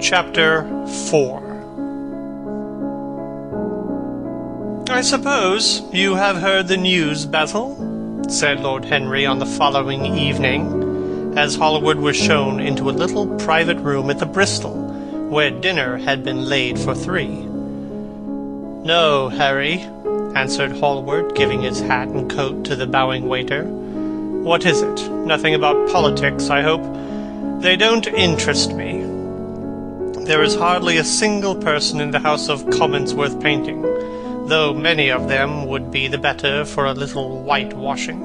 Chapter 4. "I suppose you have heard the news, Basil?" said Lord Henry on the following evening, as Hallward was shown into a little private room at the Bristol, where dinner had been laid for 3. "No, Harry," answered Hallward, giving his hat and coat to the bowing waiter. "What is it? Nothing about politics, I hope? They don't interest me. There is hardly a single person in the House of Commons worth painting, though many of them would be the better for a little whitewashing."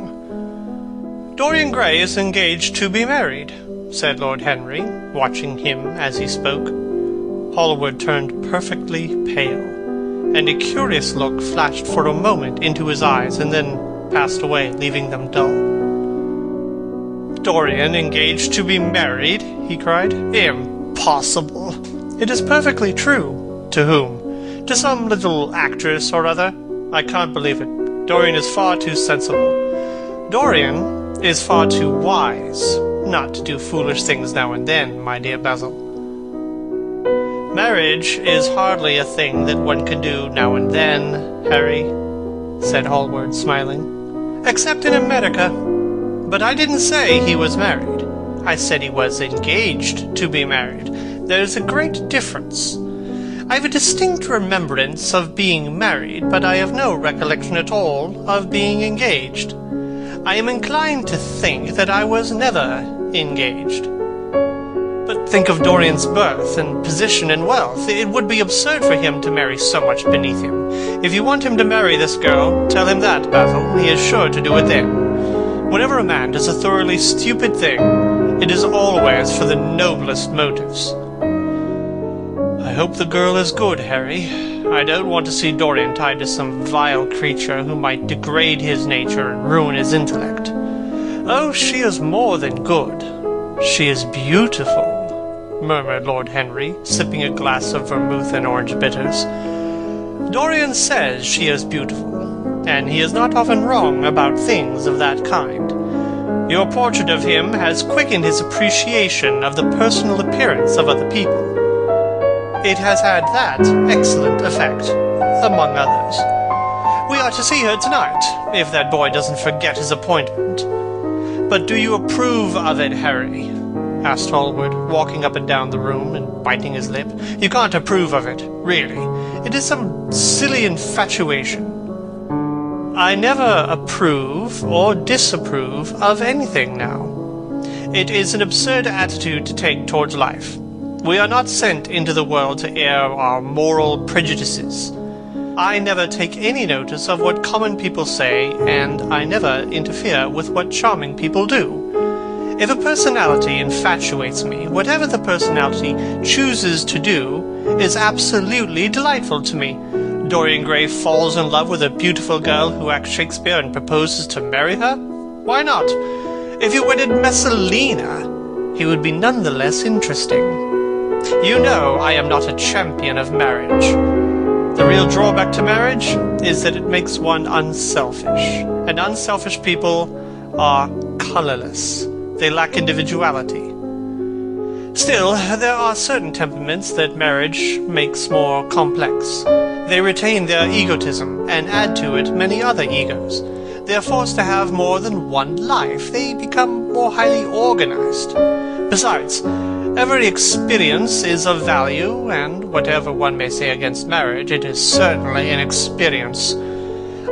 "Dorian Gray is engaged to be married," said Lord Henry, watching him as he spoke. Hallward turned perfectly pale, and a curious look flashed for a moment into his eyes and then passed away, leaving them dull. "Dorian engaged to be married?" he cried. "Impossible!" "It is perfectly true." "To whom?" "To some little actress or other." "I can't believe it. Dorian is far too sensible. Dorian is far too wise not to do foolish things now and then, my dear Basil." "Marriage is hardly a thing that one can do now and then, Harry," said Hallward, smiling. "Except in America. But I didn't say he was married. I said he was engaged to be married. There's a great difference. I have a distinct remembrance of being married, but I have no recollection at all of being engaged. I am inclined to think that I was never engaged. But think of Dorian's birth and position and wealth. It would be absurd for him to marry so much beneath him. If you want him to marry this girl, tell him that, Basil. He is sure to do it then. Whenever a man does a thoroughly stupid thing, it is always for the noblest motives." "I hope the girl is good, Harry. I don't want to see Dorian tied to some vile creature who might degrade his nature and ruin his intellect." "Oh, she is more than good. She is beautiful," murmured Lord Henry, sipping a glass of vermouth and orange bitters. "Dorian says she is beautiful, and he is not often wrong about things of that kind. Your portrait of him has quickened his appreciation of the personal appearance of other people. It has had that excellent effect, among others. We are to see her tonight, if that boy doesn't forget his appointment." "But do you approve of it, Harry?" asked Hallward, walking up and down the room and biting his lip. "You can't approve of it, really. It is some silly infatuation." "I never approve or disapprove of anything now. It is an absurd attitude to take towards life. We are not sent into the world to air our moral prejudices. I never take any notice of what common people say, and I never interfere with what charming people do. If a personality infatuates me, whatever the personality chooses to do is absolutely delightful to me. Dorian Gray falls in love with a beautiful girl who acts Shakespeare and proposes to marry her? Why not? If you wedded Messalina, he would be none the less interesting. You know I am not a champion of marriage. The real drawback to marriage is that it makes one unselfish, and unselfish people are colorless. They lack individuality. Still, there are certain temperaments that marriage makes more complex. They retain their egotism and add to it many other egos. They are forced to have more than one life. They become more highly organized. Besides, every experience is of value, and whatever one may say against marriage, it is certainly an experience.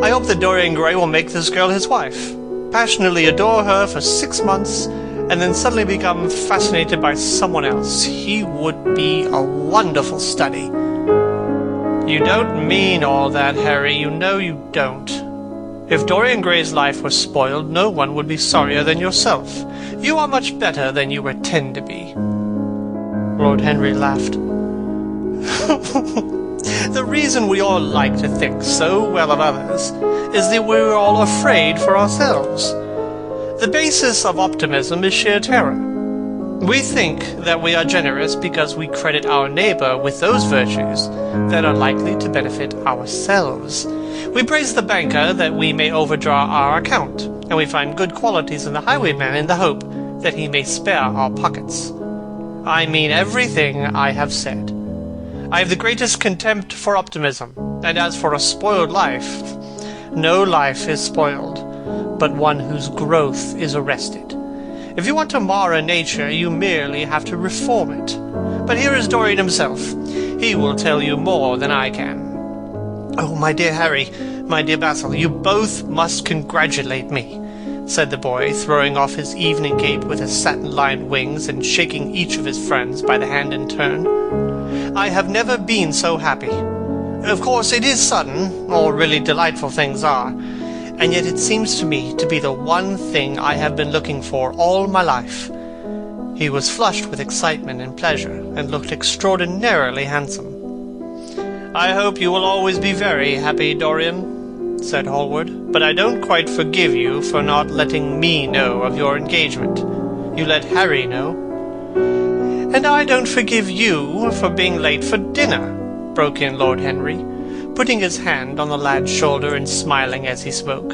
I hope that Dorian Gray will make this girl his wife, passionately adore her for 6 months, and then suddenly become fascinated by someone else. He would be a wonderful study." "You don't mean all that, Harry. You know you don't. If Dorian Gray's life was spoiled, no one would be sorrier than yourself. You are much better than you pretend to be." Lord Henry laughed. "The reason we all like to think so well of others is that we're all afraid for ourselves. The basis of optimism is sheer terror. We think that we are generous because we credit our neighbor with those virtues that are likely to benefit ourselves. We praise the banker that we may overdraw our account, and we find good qualities in the highwayman in the hope that he may spare our pockets. I mean everything I have said. I have the greatest contempt for optimism, and as for a spoiled life, no life is spoiled, but one whose growth is arrested. If you want to mar a nature, you merely have to reform it. But here is Dorian himself. He will tell you more than I can. Oh, my dear Harry, my dear Basil, you both must congratulate me, said the boy, throwing off his evening cape with his satin-lined wings and shaking each of his friends by the hand in turn. I have never been so happy. Of course, it is sudden, all really delightful things are, and yet it seems to me to be the one thing I have been looking for all my life. He was flushed with excitement and pleasure, and looked extraordinarily handsome. I hope you will always be very happy, Dorian, said Hallward, but I don't quite forgive you for not letting me know of your engagement. You let Harry know. And I don't forgive you for being late for dinner, broke in Lord Henry, putting his hand on the lad's shoulder and smiling as he spoke.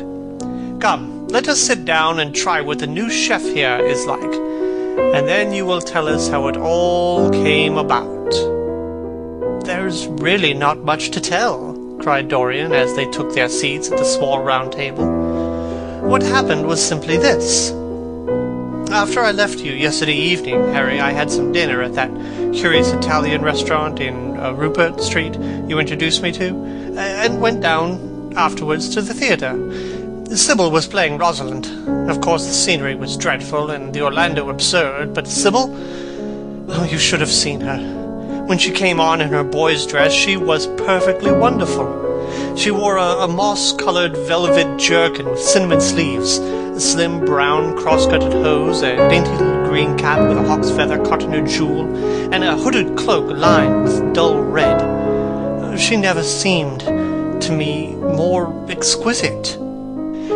Come, let us sit down and try what the new chef here is like, and then you will tell us how it all came about. There's really not much to tell, cried Dorian as they took their seats at the small round table. What happened was simply this. After I left you yesterday evening, Harry, I had some dinner at that curious Italian restaurant in Rupert Street you introduced me to, and went down afterwards to the theatre. Sybil was playing Rosalind. Of course, the scenery was dreadful and the Orlando absurd, but Sybil? Oh, you should have seen her. When she came on in her boy's dress, she was perfectly wonderful. She wore a moss-colored velvet jerkin with cinnamon sleeves, a slim brown cross-cutted hose, a dainty little green cap with a hawk's feather caught in her jewel, and a hooded cloak lined with dull red. She never seemed to me more exquisite.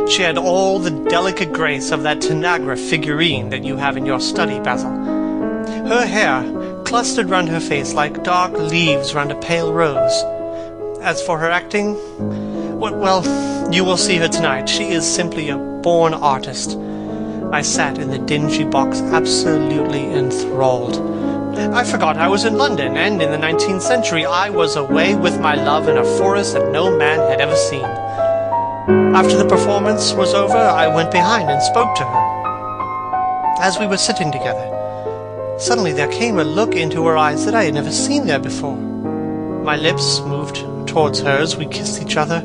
She had all the delicate grace of that Tanagra figurine that you have in your study, Basil. Her hair clustered round her face like dark leaves round a pale rose. As for her acting, well, you will see her tonight. She is simply a born artist. I sat in the dingy box absolutely enthralled. I forgot I was in London, and in the 19th century I was away with my love in a forest that no man had ever seen. After the performance was over, I went behind and spoke to her. As we were sitting together, suddenly there came a look into her eyes that I had never seen there before. My lips moved towards hers. We kissed each other.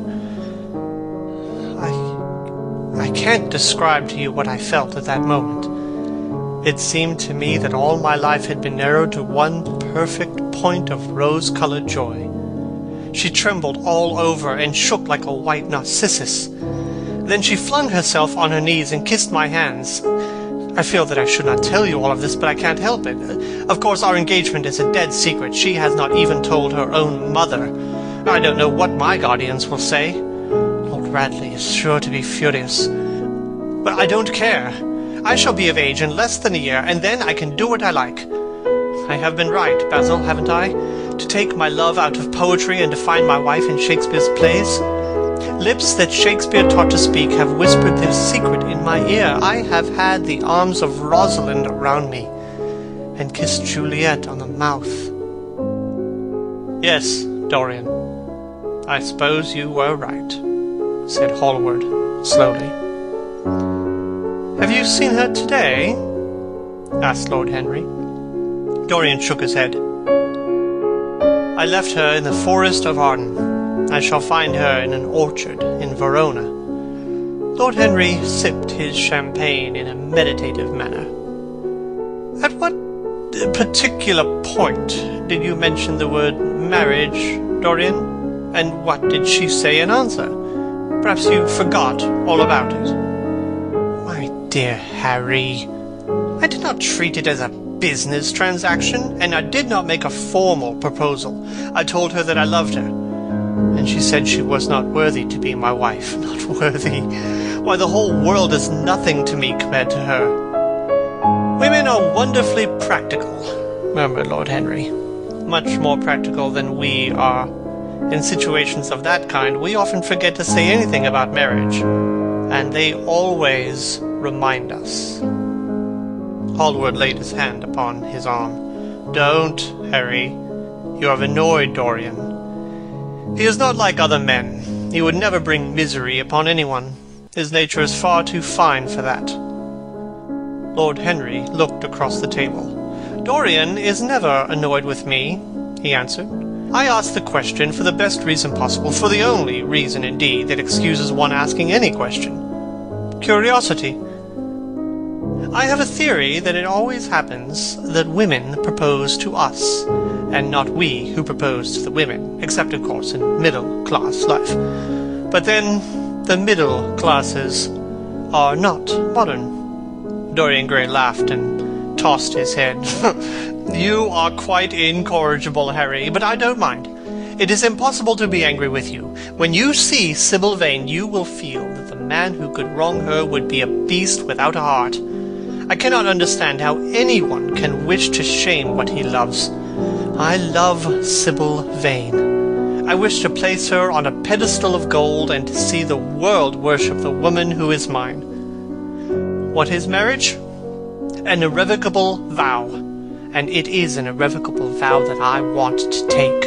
I can't describe to you what I felt at that moment. It seemed to me that all my life had been narrowed to one perfect point of rose-colored joy. She trembled all over and shook like a white narcissus. Then she flung herself on her knees and kissed my hands. I feel that I should not tell you all of this, but I can't help it. Of course, our engagement is a dead secret. She has not even told her own mother. I don't know what my guardians will say. Lord Radley is sure to be furious. But I don't care. I shall be of age in less than a year, and then I can do what I like. I have been right, Basil, haven't I? To take my love out of poetry and to find my wife in Shakespeare's plays? Lips that Shakespeare taught to speak have whispered their secret in my ear. I have had the arms of Rosalind around me, and kissed Juliet on the mouth. Yes, Dorian, I suppose you were right, said Hallward slowly. Have you seen her today? Asked Lord Henry. Dorian shook his head. I left her in the forest of Arden. I shall find her in an orchard in Verona. Lord Henry sipped his champagne in a meditative manner. At what particular point did you mention the word marriage, Dorian? And what did she say in answer? Perhaps you forgot all about it. My dear Harry, I did not treat it as a business transaction, and I did not make a formal proposal. I told her that I loved her, and she said she was not worthy to be my wife. Not worthy? Why, the whole world is nothing to me compared to her. Women are wonderfully practical, murmured Lord Henry. Much more practical than we are. In situations of that kind, we often forget to say anything about marriage, and they always remind us. Hallward laid his hand upon his arm. Don't, Harry. You have annoyed Dorian. He is not like other men. He would never bring misery upon anyone. His nature is far too fine for that. Lord Henry looked across the table. Dorian is never annoyed with me, he answered. I asked the question for the best reason possible, for the only reason, indeed, that excuses one asking any question. Curiosity. I have a theory that it always happens that women propose to us, and not we who propose to the women, except, of course, in middle-class life. But then, the middle classes are not modern. Dorian Gray laughed and tossed his head. You are quite incorrigible, Harry, but I don't mind. It is impossible to be angry with you. When you see Sybil Vane, you will feel that the man who could wrong her would be a beast without a heart. I cannot understand how anyone can wish to shame what he loves. I love Sybil Vane. I wish to place her on a pedestal of gold and to see the world worship the woman who is mine. What is marriage? An irrevocable vow, and it is an irrevocable vow that I want to take.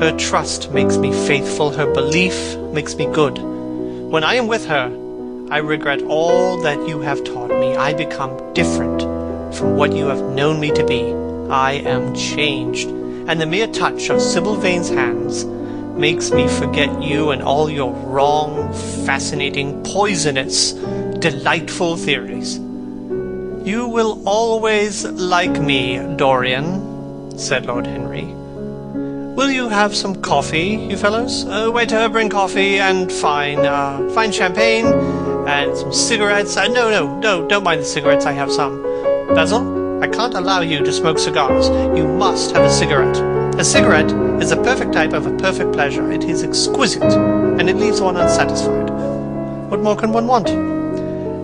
Her trust makes me faithful, her belief makes me good. When I am with her, I regret all that you have taught me. I become different from what you have known me to be. I am changed, and the mere touch of Sybil Vane's hands makes me forget you and all your wrong, fascinating, poisonous, delightful theories. You will always like me, Dorian, said Lord Henry. Will you have some coffee, you fellows? Waiter, bring coffee and fine champagne and some cigarettes. No, don't mind the cigarettes, I have some. Basil, I can't allow you to smoke cigars. You must have a cigarette. A cigarette is a perfect type of a perfect pleasure. It is exquisite, and it leaves one unsatisfied. What more can one want?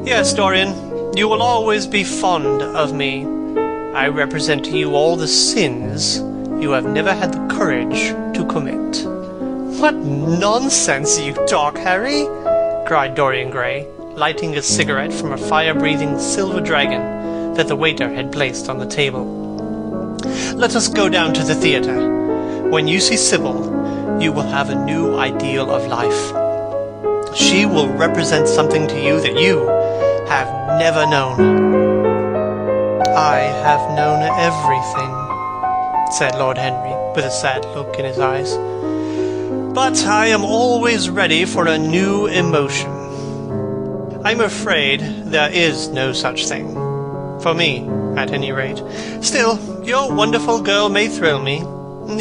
Yes, Dorian, you will always be fond of me. I represent to you all the sins you have never had the courage to commit. What nonsense you talk, Harry, cried Dorian Gray, lighting a cigarette from a fire-breathing silver dragon that the waiter had placed on the table. Let us go down to the theatre. When you see Sybil, you will have a new ideal of life. She will represent something to you that you have never known. I have known everything, said Lord Henry, with a sad look in his eyes. But I am always ready for a new emotion. I'm afraid there is no such thing. For me, at any rate. Still, your wonderful girl may thrill me.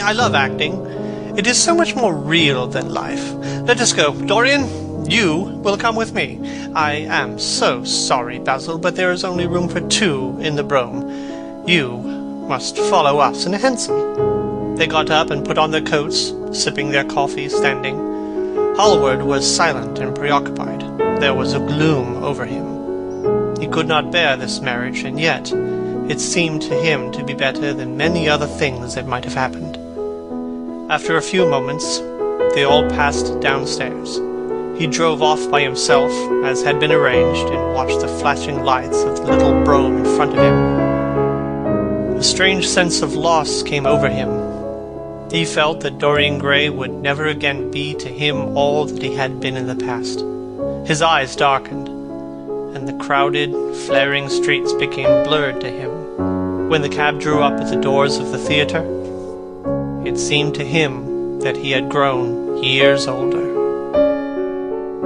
I love acting. It is so much more real than life. Let us go. Dorian, you will come with me. I am so sorry, Basil, but there is only room for 2 in the brougham. You must follow us in a hansom. They got up and put on their coats, sipping their coffee standing. Hallward was silent and preoccupied. There was a gloom over him. He could not bear this marriage, and yet it seemed to him to be better than many other things that might have happened. After a few moments, they all passed downstairs. He drove off by himself, as had been arranged, and watched the flashing lights of the little brougham in front of him. A strange sense of loss came over him. He felt that Dorian Gray would never again be to him all that he had been in the past. His eyes darkened, and the crowded, flaring streets became blurred to him. When the cab drew up at the doors of the theatre, it seemed to him that he had grown years older.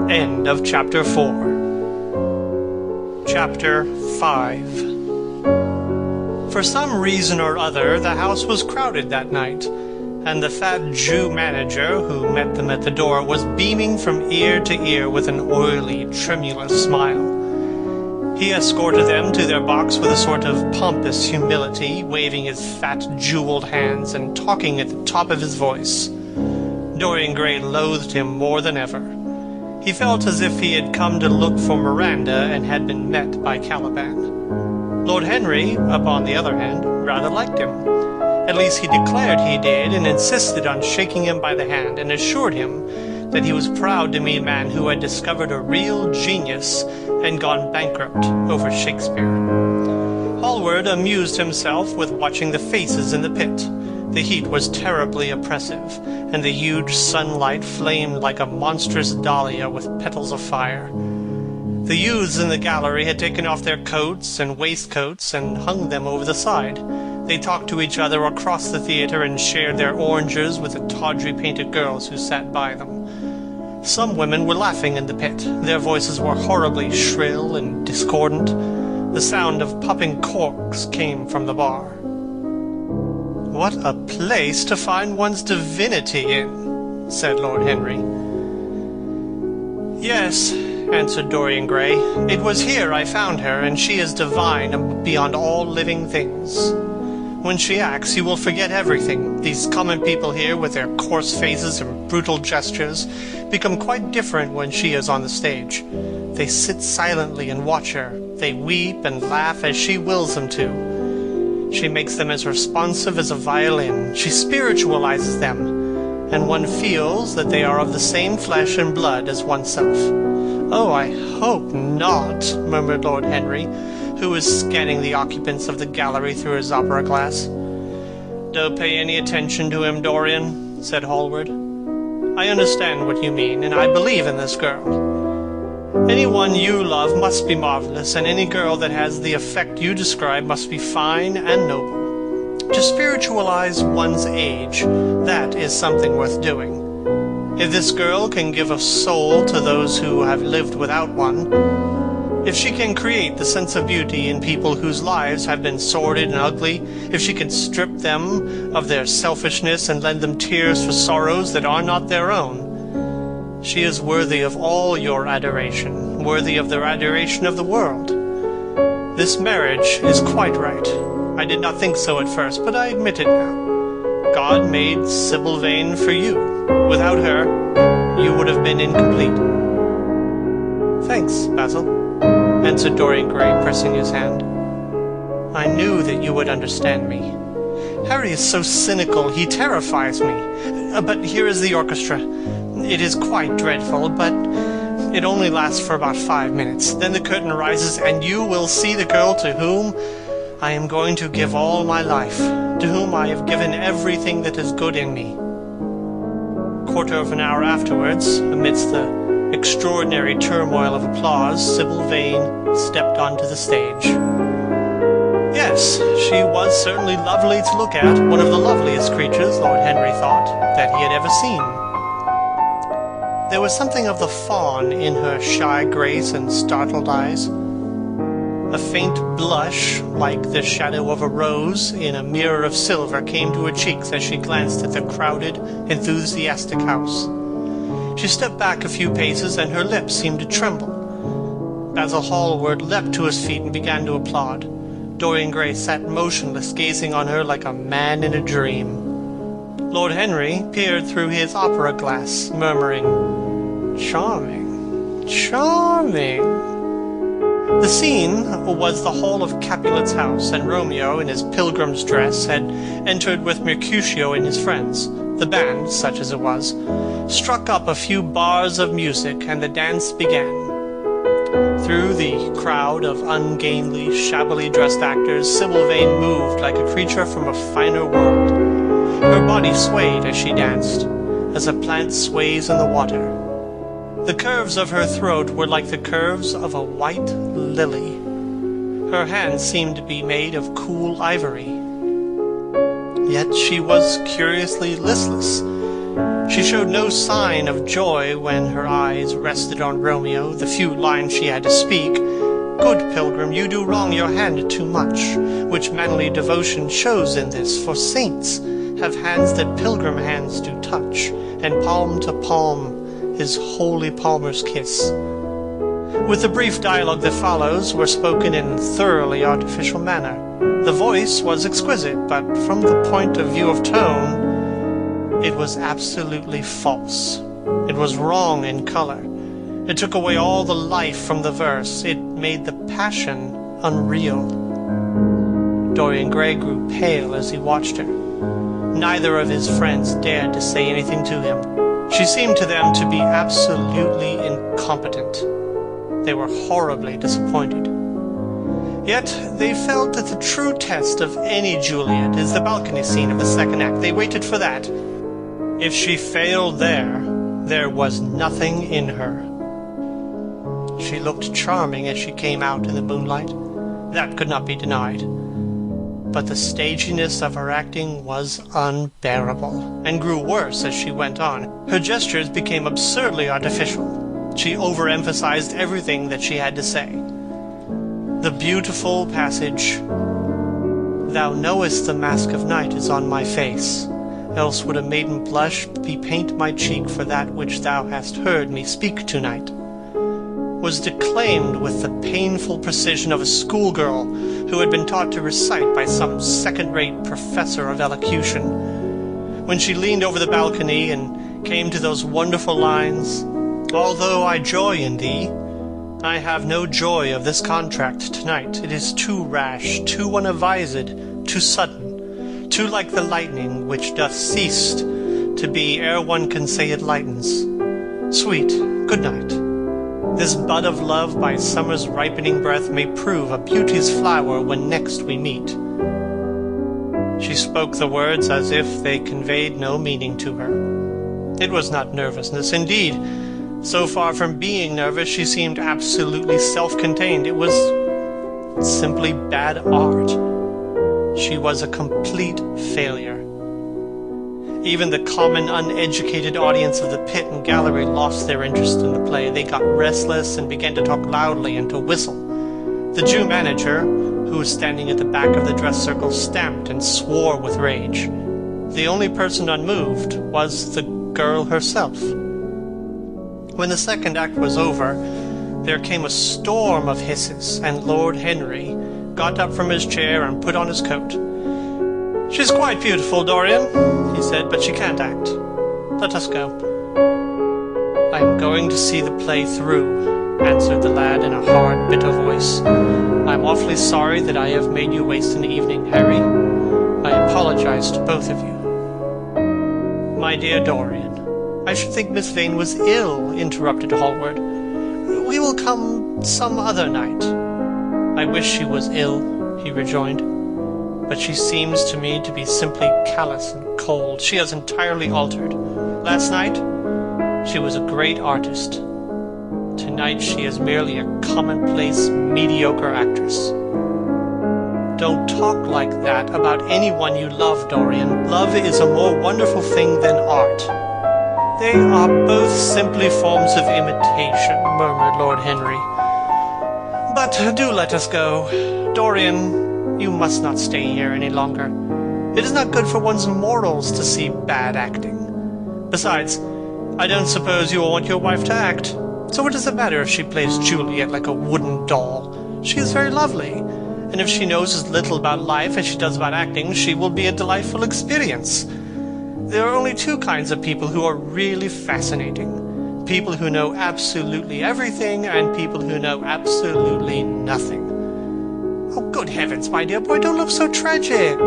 End of Chapter 4. Chapter 5. For some reason or other, the house was crowded that night, and the fat Jew manager who met them at the door was beaming from ear to ear with an oily, tremulous smile. He escorted them to their box with a sort of pompous humility, waving his fat, jeweled hands and talking at the top of his voice. Dorian Gray loathed him more than ever. He felt as if he had come to look for Miranda and had been met by Caliban. Lord Henry, upon the other hand, rather liked him. At least he declared he did, and insisted on shaking him by the hand, and assured him that he was proud to meet a man who had discovered a real genius and gone bankrupt over Shakespeare. Hallward Hallward amused himself with watching the faces in the pit. The heat was terribly oppressive, and the huge sunlight flamed like a monstrous dahlia with petals of fire. The youths in the gallery had taken off their coats and waistcoats and hung them over the side. They talked to each other across the theatre and shared their oranges with the tawdry painted girls who sat by them. Some women were laughing in the pit. Their voices were horribly shrill and discordant. The sound of popping corks came from the bar. "What a place to find one's divinity in," said Lord Henry. "Yes," answered Dorian Gray. "It was here I found her, and she is divine beyond all living things. When she acts, you will forget everything. These common people here, with their coarse faces and brutal gestures, become quite different when she is on the stage. They sit silently and watch her. They weep and laugh as she wills them to. She makes them as responsive as a violin. She spiritualizes them, and one feels that they are of the same flesh and blood as oneself." "Oh, I hope not," murmured Lord Henry, who was scanning the occupants of the gallery through his opera glass. "Don't pay any attention to him, Dorian," said Hallward. "I understand what you mean, and I believe in this girl. Anyone you love must be marvelous, and any girl that has the effect you describe must be fine and noble. To spiritualize one's age, that is something worth doing. If this girl can give a soul to those who have lived without one, if she can create the sense of beauty in people whose lives have been sordid and ugly, if she can strip them of their selfishness and lend them tears for sorrows that are not their own, she is worthy of all your adoration, worthy of the adoration of the world. This marriage is quite right. I did not think so at first, but I admit it now. God made Sybil Vane for you. Without her, you would have been incomplete." "Thanks, Basil," answered Dorian Gray, pressing his hand. "I knew that you would understand me. Harry is so cynical, he terrifies me. But here is the orchestra. It is quite dreadful, but it only lasts for about 5 minutes. Then the curtain rises, and you will see the girl to whom I am going to give all my life, to whom I have given everything that is good in me." Quarter of an hour afterwards, amidst the extraordinary turmoil of applause, Sybil Vane stepped onto the stage. Yes, she was certainly lovely to look at, one of the loveliest creatures, Lord Henry thought, that he had ever seen. There was something of the fawn in her shy grace and startled eyes. A faint blush, like the shadow of a rose in a mirror of silver, came to her cheeks as she glanced at the crowded, enthusiastic house. She stepped back a few paces, and her lips seemed to tremble. Basil Hallward leapt to his feet and began to applaud. Dorian Gray sat motionless, gazing on her like a man in a dream. Lord Henry peered through his opera glass, murmuring, "Charming, charming." The scene was the hall of Capulet's house, and Romeo, in his pilgrim's dress, had entered with Mercutio and his friends. The band, such as it was, struck up a few bars of music, and the dance began. Through the crowd of ungainly, shabbily dressed actors, Sybil Vane moved like a creature from a finer world. Her body swayed as she danced, as a plant sways in the water. The curves of her throat were like the curves of a white lily. Her hands seemed to be made of cool ivory. Yet she was curiously listless. She showed no sign of joy when her eyes rested on Romeo, the few lines she had to speak. "Good pilgrim, you do wrong your hand too much, which manly devotion shows in this, for saints have hands that pilgrim hands do touch, and palm to palm his holy palmer's kiss." With the brief dialogue that follows were spoken in thoroughly artificial manner. The voice was exquisite, but from the point of view of tone, it was absolutely false. It was wrong in color. It took away all the life from the verse. It made the passion unreal. Dorian Gray grew pale as he watched her. Neither of his friends dared to say anything to him. She seemed to them to be absolutely incompetent. They were horribly disappointed. Yet they felt that the true test of any Juliet is the balcony scene of the second act. They waited for that. If she failed there was nothing in her. She looked charming as she came out in the moonlight. That could not be denied. But the staginess of her acting was unbearable, and grew worse as she went on. Her gestures became absurdly artificial. She overemphasized everything that she had to say. The beautiful passage, "Thou knowest the mask of night is on my face, else would a maiden blush bepaint my cheek for that which thou hast heard me speak tonight," was declaimed with the painful precision of a schoolgirl who had been taught to recite by some second-rate professor of elocution. When she leaned over the balcony and came to those wonderful lines, "Although I joy in thee, I have no joy of this contract tonight. It is too rash, too unadvised, too sudden, too like the lightning which doth cease to be ere one can say it lightens. Sweet, good night. This bud of love by summer's ripening breath may prove a beauty's flower when next we meet." She spoke the words as if they conveyed no meaning to her. It was not nervousness. Indeed, so far from being nervous, she seemed absolutely self-contained. It was simply bad art. She was a complete failure. Even the common, uneducated audience of the pit and gallery lost their interest in the play. They got restless and began to talk loudly and to whistle. The Jew manager, who was standing at the back of the dress circle, stamped and swore with rage. The only person unmoved was the girl herself. When the second act was over, there came a storm of hisses, and Lord Henry got up from his chair and put on his coat. "She's quite beautiful, Dorian," he said, "but she can't act. Let us go." "I am going to see the play through," answered the lad in a hard, bitter voice. "I am awfully sorry that I have made you waste an evening, Harry. I apologize to both of you." "My dear Dorian, I should think Miss Vane was ill," interrupted Hallward. "We will come some other night." "I wish she was ill," he rejoined. "But she seems to me to be simply callous and cold. She has entirely altered. Last night, she was a great artist. Tonight she is merely a commonplace, mediocre actress." "Don't talk like that about anyone you love, Dorian. Love is a more wonderful thing than art." "They are both simply forms of imitation," murmured Lord Henry. "But do let us go. Dorian, you must not stay here any longer. It is not good for one's morals to see bad acting. Besides, I don't suppose you will want your wife to act. So what does it matter if she plays Juliet like a wooden doll? She is very lovely, and if she knows as little about life as she does about acting, she will be a delightful experience. There are only two kinds of people who are really fascinating. People who know absolutely everything, and people who know absolutely nothing." "Oh, good heavens, my dear boy, don't look so tragic.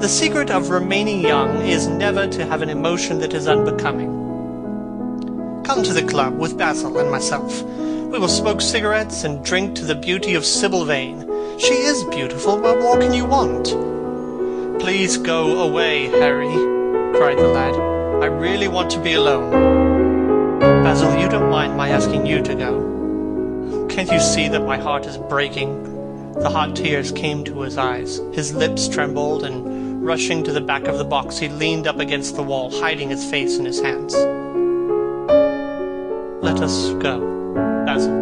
The secret of remaining young is never to have an emotion that is unbecoming. Come to the club with Basil and myself. We will smoke cigarettes and drink to the beauty of Sybil Vane. She is beautiful. What more can you want?" "Please go away, Harry," cried the lad. "I really want to be alone." "Basil, you don't mind my asking you to go? Can't you see that my heart is breaking?" The hot tears came to his eyes. His lips trembled, and rushing to the back of the box, he leaned up against the wall, hiding his face in his hands. "Let us go, Basil,"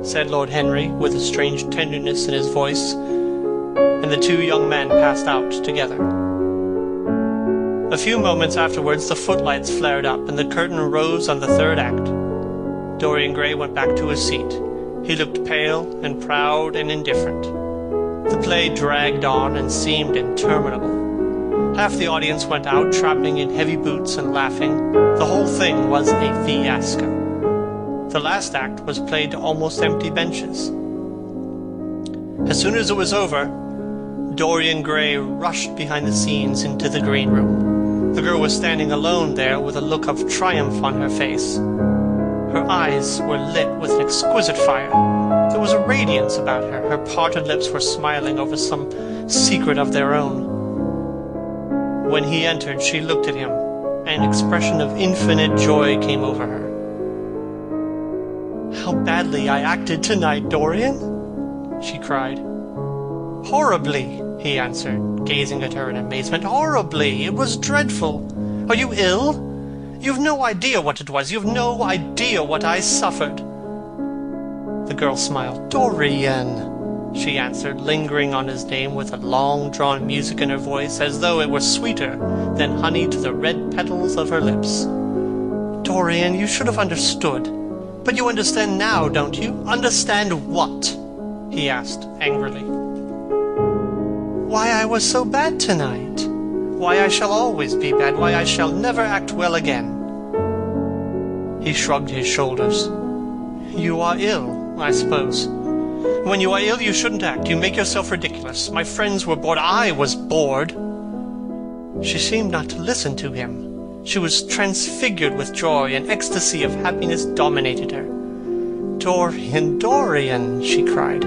said Lord Henry, with a strange tenderness in his voice, and the two young men passed out together. A few moments afterwards, the footlights flared up, and the curtain rose on the third act. Dorian Gray went back to his seat. He looked pale and proud and indifferent. The play dragged on and seemed interminable. Half the audience went out, trampling in heavy boots and laughing. The whole thing was a fiasco. The last act was played to almost empty benches. As soon as it was over, Dorian Gray rushed behind the scenes into the green room. The girl was standing alone there with a look of triumph on her face. Her eyes were lit with an exquisite fire. There was a radiance about her. Her parted lips were smiling over some secret of their own. When he entered, she looked at him. An expression of infinite joy came over her. "How badly I acted tonight, Dorian," she cried. "Horribly," he answered, gazing at her in amazement. "Horribly. It was dreadful. Are you ill? You've no idea what it was. You've no idea what I suffered." The girl smiled. "Dorian," she answered, lingering on his name with a long-drawn music in her voice, as though it were sweeter than honey to the red petals of her lips. "Dorian, you should have understood. But you understand now, don't you?" "Understand what?" he asked angrily. "Why I was so bad tonight. Why I shall always be bad. Why I shall never act well again." He shrugged his shoulders. "You are ill, I suppose. When you are ill, you shouldn't act. You make yourself ridiculous. My friends were bored. I was bored." She seemed not to listen to him. She was transfigured with joy. An ecstasy of happiness dominated her. "Dorian, Dorian," she cried.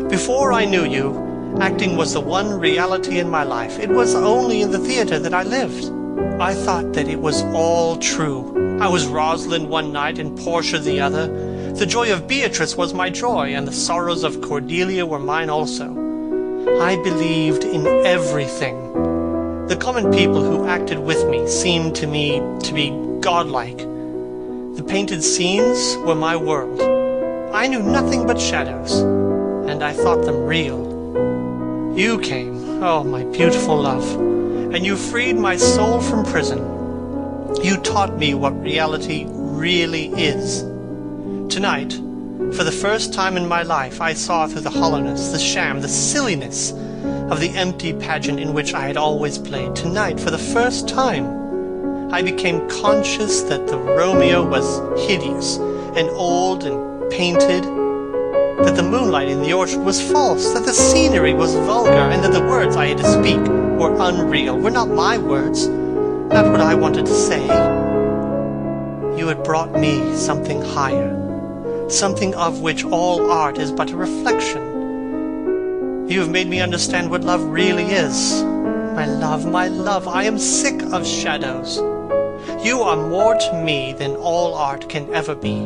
"Before I knew you, acting was the one reality in my life. It was only in the theater that I lived. I thought that it was all true. I was Rosalind one night and Portia the other. The joy of Beatrice was my joy, and the sorrows of Cordelia were mine also. I believed in everything. The common people who acted with me seemed to me to be godlike. The painted scenes were my world. I knew nothing but shadows, and I thought them real. You came, oh, my beautiful love, and you freed my soul from prison. You taught me what reality really is. Tonight, for the first time in my life, I saw through the hollowness, the sham, the silliness of the empty pageant in which I had always played. Tonight, for the first time, I became conscious that the Romeo was hideous and old and painted, that the moonlight in the orchard was false, that the scenery was vulgar, and that the words I had to speak were unreal, were not my words, not what I wanted to say. You had brought me something higher, something of which all art is but a reflection. You have made me understand what love really is. My love, I am sick of shadows. You are more to me than all art can ever be.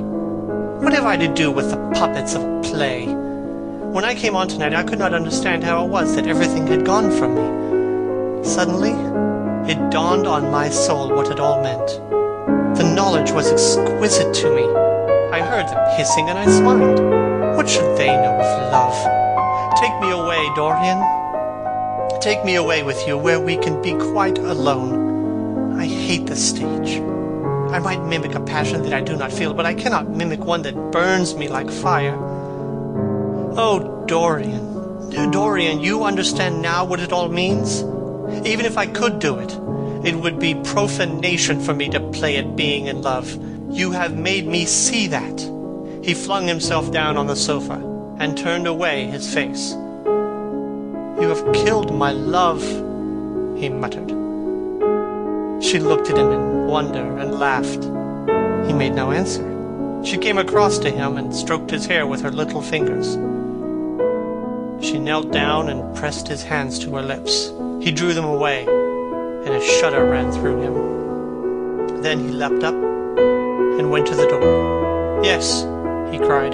What have I to do with the puppets of play? When I came on tonight, I could not understand how it was that everything had gone from me. Suddenly, it dawned on my soul what it all meant. The knowledge was exquisite to me. I heard them hissing and I smiled. What should they know of love? Take me away, Dorian. Take me away with you where we can be quite alone. I hate the stage. I might mimic a passion that I do not feel, but I cannot mimic one that burns me like fire. Oh, Dorian, Dorian, you understand now what it all means? Even if I could do it, it would be profanation for me to play at being in love. You have made me see that. He flung himself down on the sofa and turned away his face. You have killed my love, he muttered. She looked at him in wonder and laughed. He made no answer. She came across to him and stroked his hair with her little fingers. She knelt down and pressed his hands to her lips. He drew them away, and a shudder ran through him. Then he leapt up and went to the door. "Yes," he cried.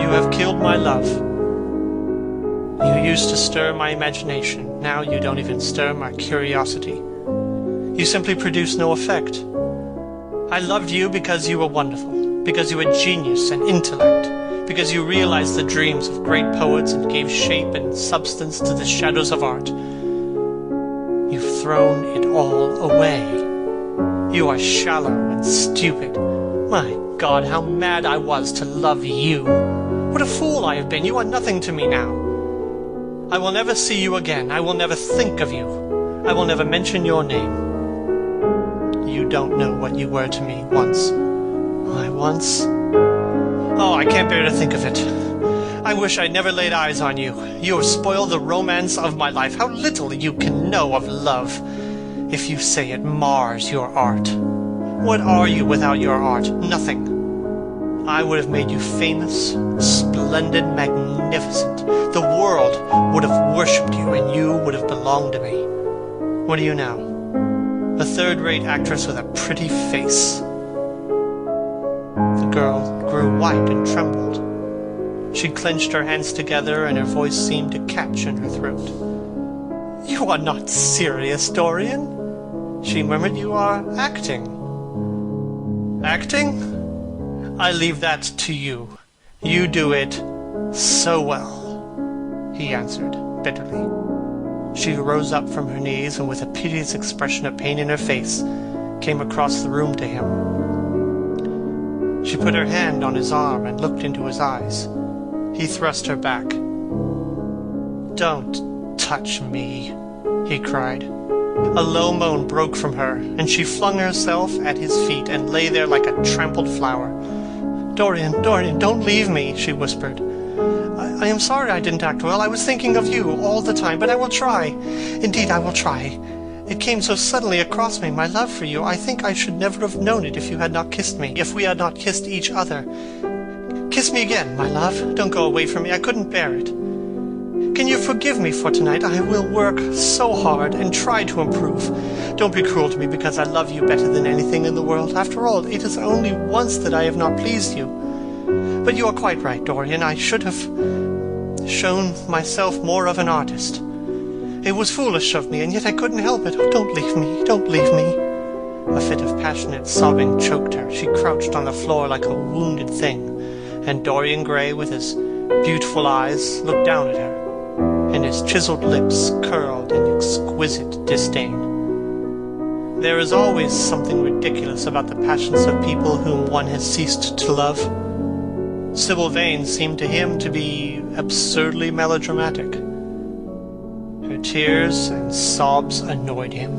"You have killed my love. You used to stir my imagination. Now you don't even stir my curiosity. You simply produce no effect. I loved you because you were wonderful, because you had genius and intellect, because you realized the dreams of great poets and gave shape and substance to the shadows of art. You've thrown it all away. You are shallow and stupid. My God, how mad I was to love you. What a fool I have been. You are nothing to me now. I will never see you again. I will never think of you. I will never mention your name. You don't know what you were to me once. Oh, I can't bear to think of it. I wish I'd never laid eyes on you. You have spoiled the romance of my life. How little you can know of love, if you say it mars your art. What are you without your art? Nothing. I would have made you famous, splendid, magnificent. The world would have worshipped you, and you would have belonged to me. What are you now? A third-rate actress with a pretty face." The girl grew white and trembled. She clenched her hands together, and her voice seemed to catch in her throat. "You are not serious, Dorian," she murmured. "You are acting." "Acting? I leave that to you. You do it so well," he answered bitterly. She rose up from her knees, and with a piteous expression of pain in her face, came across the room to him. She put her hand on his arm and looked into his eyes. He thrust her back. "Don't touch me," he cried. A low moan broke from her, and she flung herself at his feet and lay there like a trampled flower. "Dorian, Dorian, don't leave me," she whispered. I am sorry I didn't act well. I was thinking of you all the time, but I will try. Indeed, I will try. It came so suddenly across me, my love for you. I think I should never have known it if you had not kissed me, if we had not kissed each other. Kiss me again, my love. Don't go away from me. I couldn't bear it. Can you forgive me for tonight? I will work so hard and try to improve. Don't be cruel to me because I love you better than anything in the world. After all, it is only once that I have not pleased you. But you are quite right, Dorian. I should have shown myself more of an artist. It was foolish of me, and yet I couldn't help it. Oh, don't leave me. Don't leave me. A fit of passionate sobbing choked her. She crouched on the floor like a wounded thing, and Dorian Gray, with his beautiful eyes, looked down at her, and his chiseled lips curled in exquisite disdain. There is always something ridiculous about the passions of people whom one has ceased to love. Sybil Vane seemed to him to be absurdly melodramatic. Her tears and sobs annoyed him.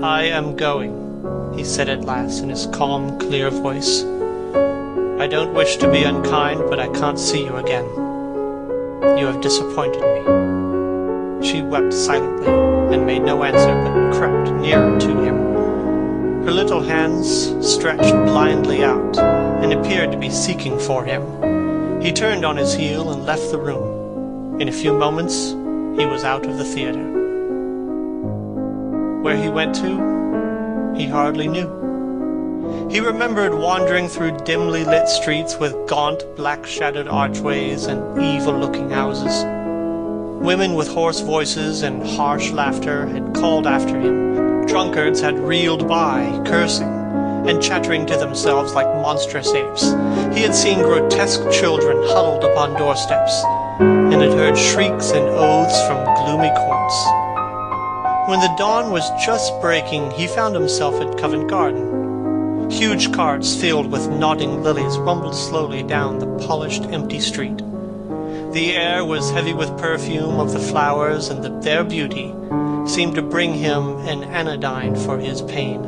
"I am going," he said at last in his calm, clear voice. "I don't wish to be unkind, but I can't see you again. You have disappointed me." She wept silently and made no answer, but crept nearer to him. Her little hands stretched blindly out and appeared to be seeking for him. He turned on his heel and left the room. In a few moments, he was out of the theater. Where he went to, he hardly knew. He remembered wandering through dimly lit streets with gaunt, black-shadowed archways and evil-looking houses. Women with hoarse voices and harsh laughter had called after him. Drunkards had reeled by, cursing and chattering to themselves like monstrous apes. He had seen grotesque children huddled upon doorsteps, and had heard shrieks and oaths from gloomy courts. When the dawn was just breaking, he found himself at Covent Garden. Huge carts filled with nodding lilies rumbled slowly down the polished, empty street. The air was heavy with perfume of the flowers, and their beauty seemed to bring him an anodyne for his pain.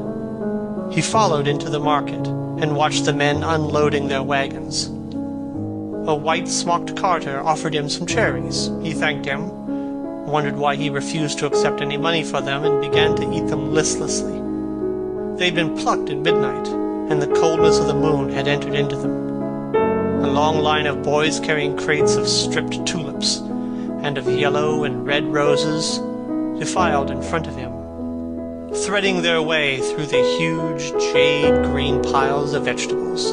He followed into the market and watched the men unloading their wagons. A white-smocked carter offered him some cherries. He thanked him, wondered why he refused to accept any money for them, and began to eat them listlessly. They'd been plucked at midnight, and the coldness of the moon had entered into them. A long line of boys carrying crates of stripped tulips and of yellow and red roses defiled in front of him, threading their way through the huge jade-green piles of vegetables.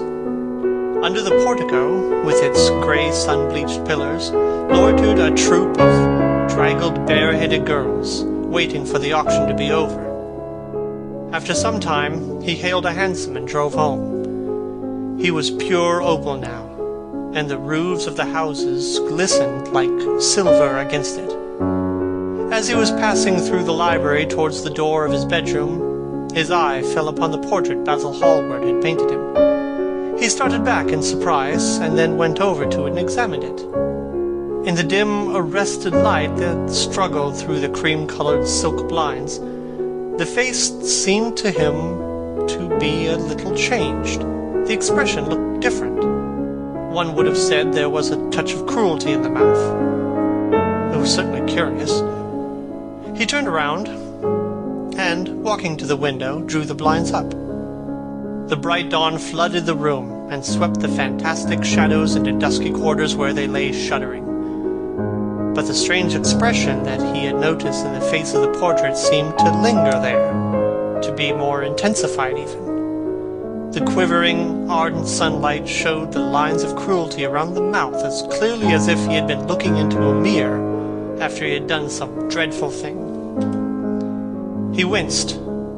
Under the portico, with its gray sun-bleached pillars, loitered a troop of draggled, bare-headed girls, waiting for the auction to be over. After some time, he hailed a hansom and drove home. He was pure opal now, and the roofs of the houses glistened like silver against it. As he was passing through the library towards the door of his bedroom, his eye fell upon the portrait Basil Hallward had painted him. He started back in surprise, and then went over to it and examined it. In the dim, arrested light that struggled through the cream-colored silk blinds, the face seemed to him to be a little changed. The expression looked different. One would have said there was a touch of cruelty in the mouth. It was certainly curious. He turned around, and, walking to the window, drew the blinds up. The bright dawn flooded the room, and swept the fantastic shadows into dusky quarters where they lay shuddering. But the strange expression that he had noticed in the face of the portrait seemed to linger there, to be more intensified even. The quivering, ardent sunlight showed the lines of cruelty around the mouth as clearly as if he had been looking into a mirror after he had done some dreadful thing. He winced,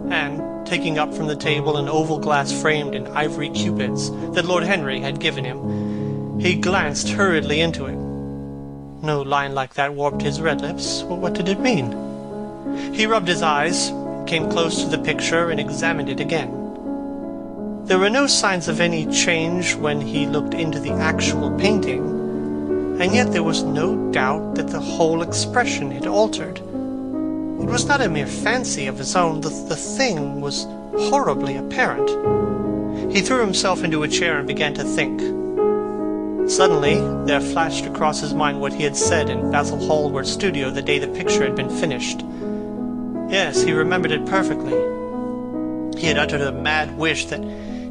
and, taking up from the table an oval glass framed in ivory cupids that Lord Henry had given him, he glanced hurriedly into it. No line like that warped his red lips. Well, what did it mean? He rubbed his eyes, came close to the picture, and examined it again. There were no signs of any change when he looked into the actual painting, and yet there was no doubt that the whole expression had altered. It was not a mere fancy of his own. The thing was horribly apparent. He threw himself into a chair and began to think. Suddenly, there flashed across his mind what he had said in Basil Hallward's studio the day the picture had been finished. Yes, he remembered it perfectly. He had uttered a mad wish that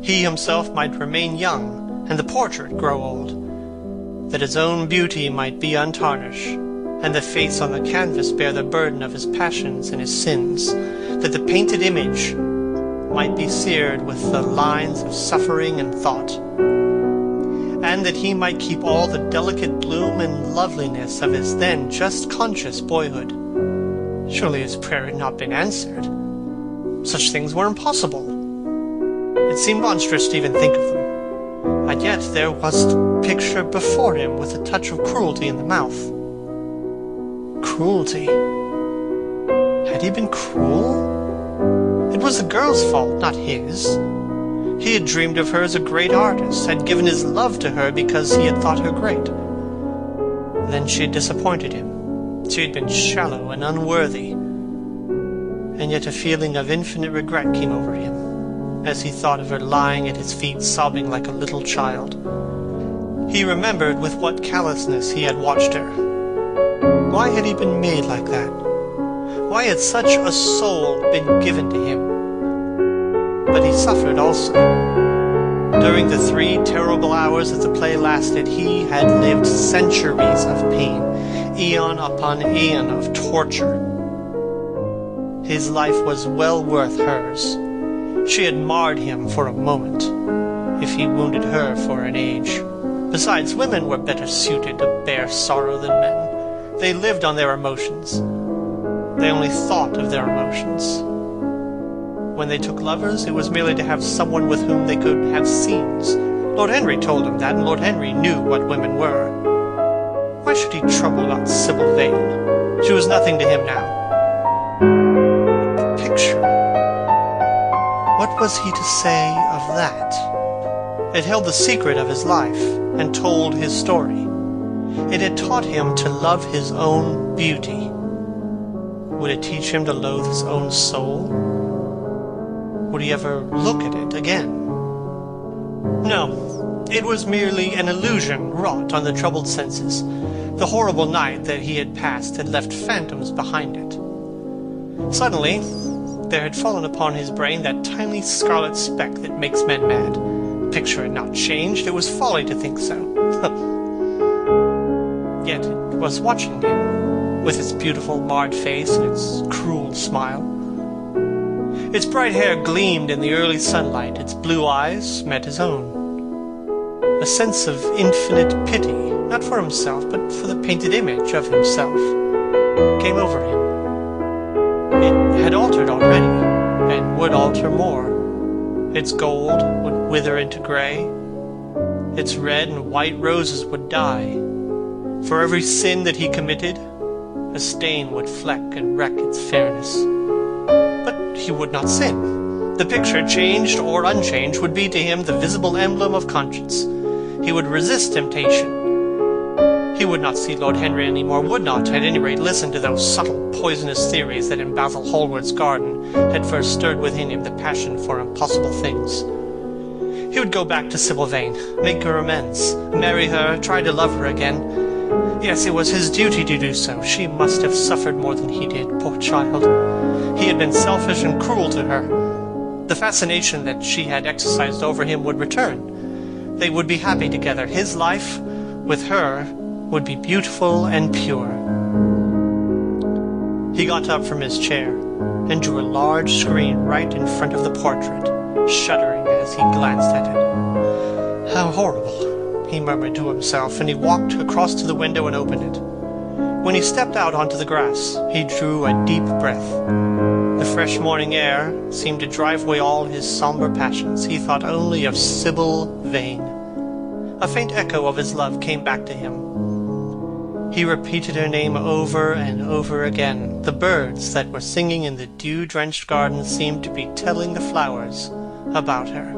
he himself might remain young, and the portrait grow old, that his own beauty might be untarnished, and the face on the canvas bear the burden of his passions and his sins, that the painted image might be seared with the lines of suffering and thought, and that he might keep all the delicate bloom and loveliness of his then just conscious boyhood. Surely his prayer had not been answered. Such things were impossible. It seemed monstrous to even think of them. And yet there was the picture before him with a touch of cruelty in the mouth. Cruelty. Had he been cruel? It was the girl's fault, not his. He had dreamed of her as a great artist, had given his love to her because he had thought her great. Then she had disappointed him. She had been shallow and unworthy. And yet a feeling of infinite regret came over him, as he thought of her lying at his feet sobbing like a little child. He remembered with what callousness he had watched her. Why had he been made like that? Why had such a soul been given to him? But he suffered also. During the 3 terrible hours that the play lasted, he had lived centuries of pain, aeon upon aeon of torture. His life was well worth hers. She had marred him for a moment, if he wounded her for an age. Besides, women were better suited to bear sorrow than men. They lived on their emotions. They only thought of their emotions. When they took lovers, it was merely to have someone with whom they could have scenes. Lord Henry told him that, and Lord Henry knew what women were. Why should he trouble about Sibyl Vane? She was nothing to him now. The picture. What was he to say of that? It held the secret of his life, and told his story. It had taught him to love his own beauty. Would it teach him to loathe his own soul? Would he ever look at it again? No, it was merely an illusion wrought on the troubled senses. The horrible night that he had passed had left phantoms behind it. Suddenly, there had fallen upon his brain that tiny scarlet speck that makes men mad. The picture had not changed. It was folly to think so. Yet it was watching him, with its beautiful marred face and its cruel smile. Its bright hair gleamed in the early sunlight. Its blue eyes met his own. A sense of infinite pity, not for himself, but for the painted image of himself, came over him. It had altered already, and would alter more. Its gold would wither into gray. Its red and white roses would die. For every sin that he committed, a stain would fleck and wreck its fairness. But he would not sin. The picture, changed or unchanged, would be to him the visible emblem of conscience. He would resist temptation. He would not see Lord Henry any more, would not, at any rate, listen to those subtle, poisonous theories that in Basil Hallward's garden had first stirred within him the passion for impossible things. He would go back to Sibyl Vane, make her amends, marry her, try to love her again. Yes, it was his duty to do so. She must have suffered more than he did, poor child. He had been selfish and cruel to her. The fascination that she had exercised over him would return. They would be happy together. His life, with her, would be beautiful and pure. He got up from his chair and drew a large screen right in front of the portrait, shuddering as he glanced at it. "How horrible," he murmured to himself, and he walked across to the window and opened it. When he stepped out onto the grass, he drew a deep breath. The fresh morning air seemed to drive away all his somber passions. He thought only of Sybil Vane. A faint echo of his love came back to him. He repeated her name over and over again. The birds that were singing in the dew-drenched garden seemed to be telling the flowers about her.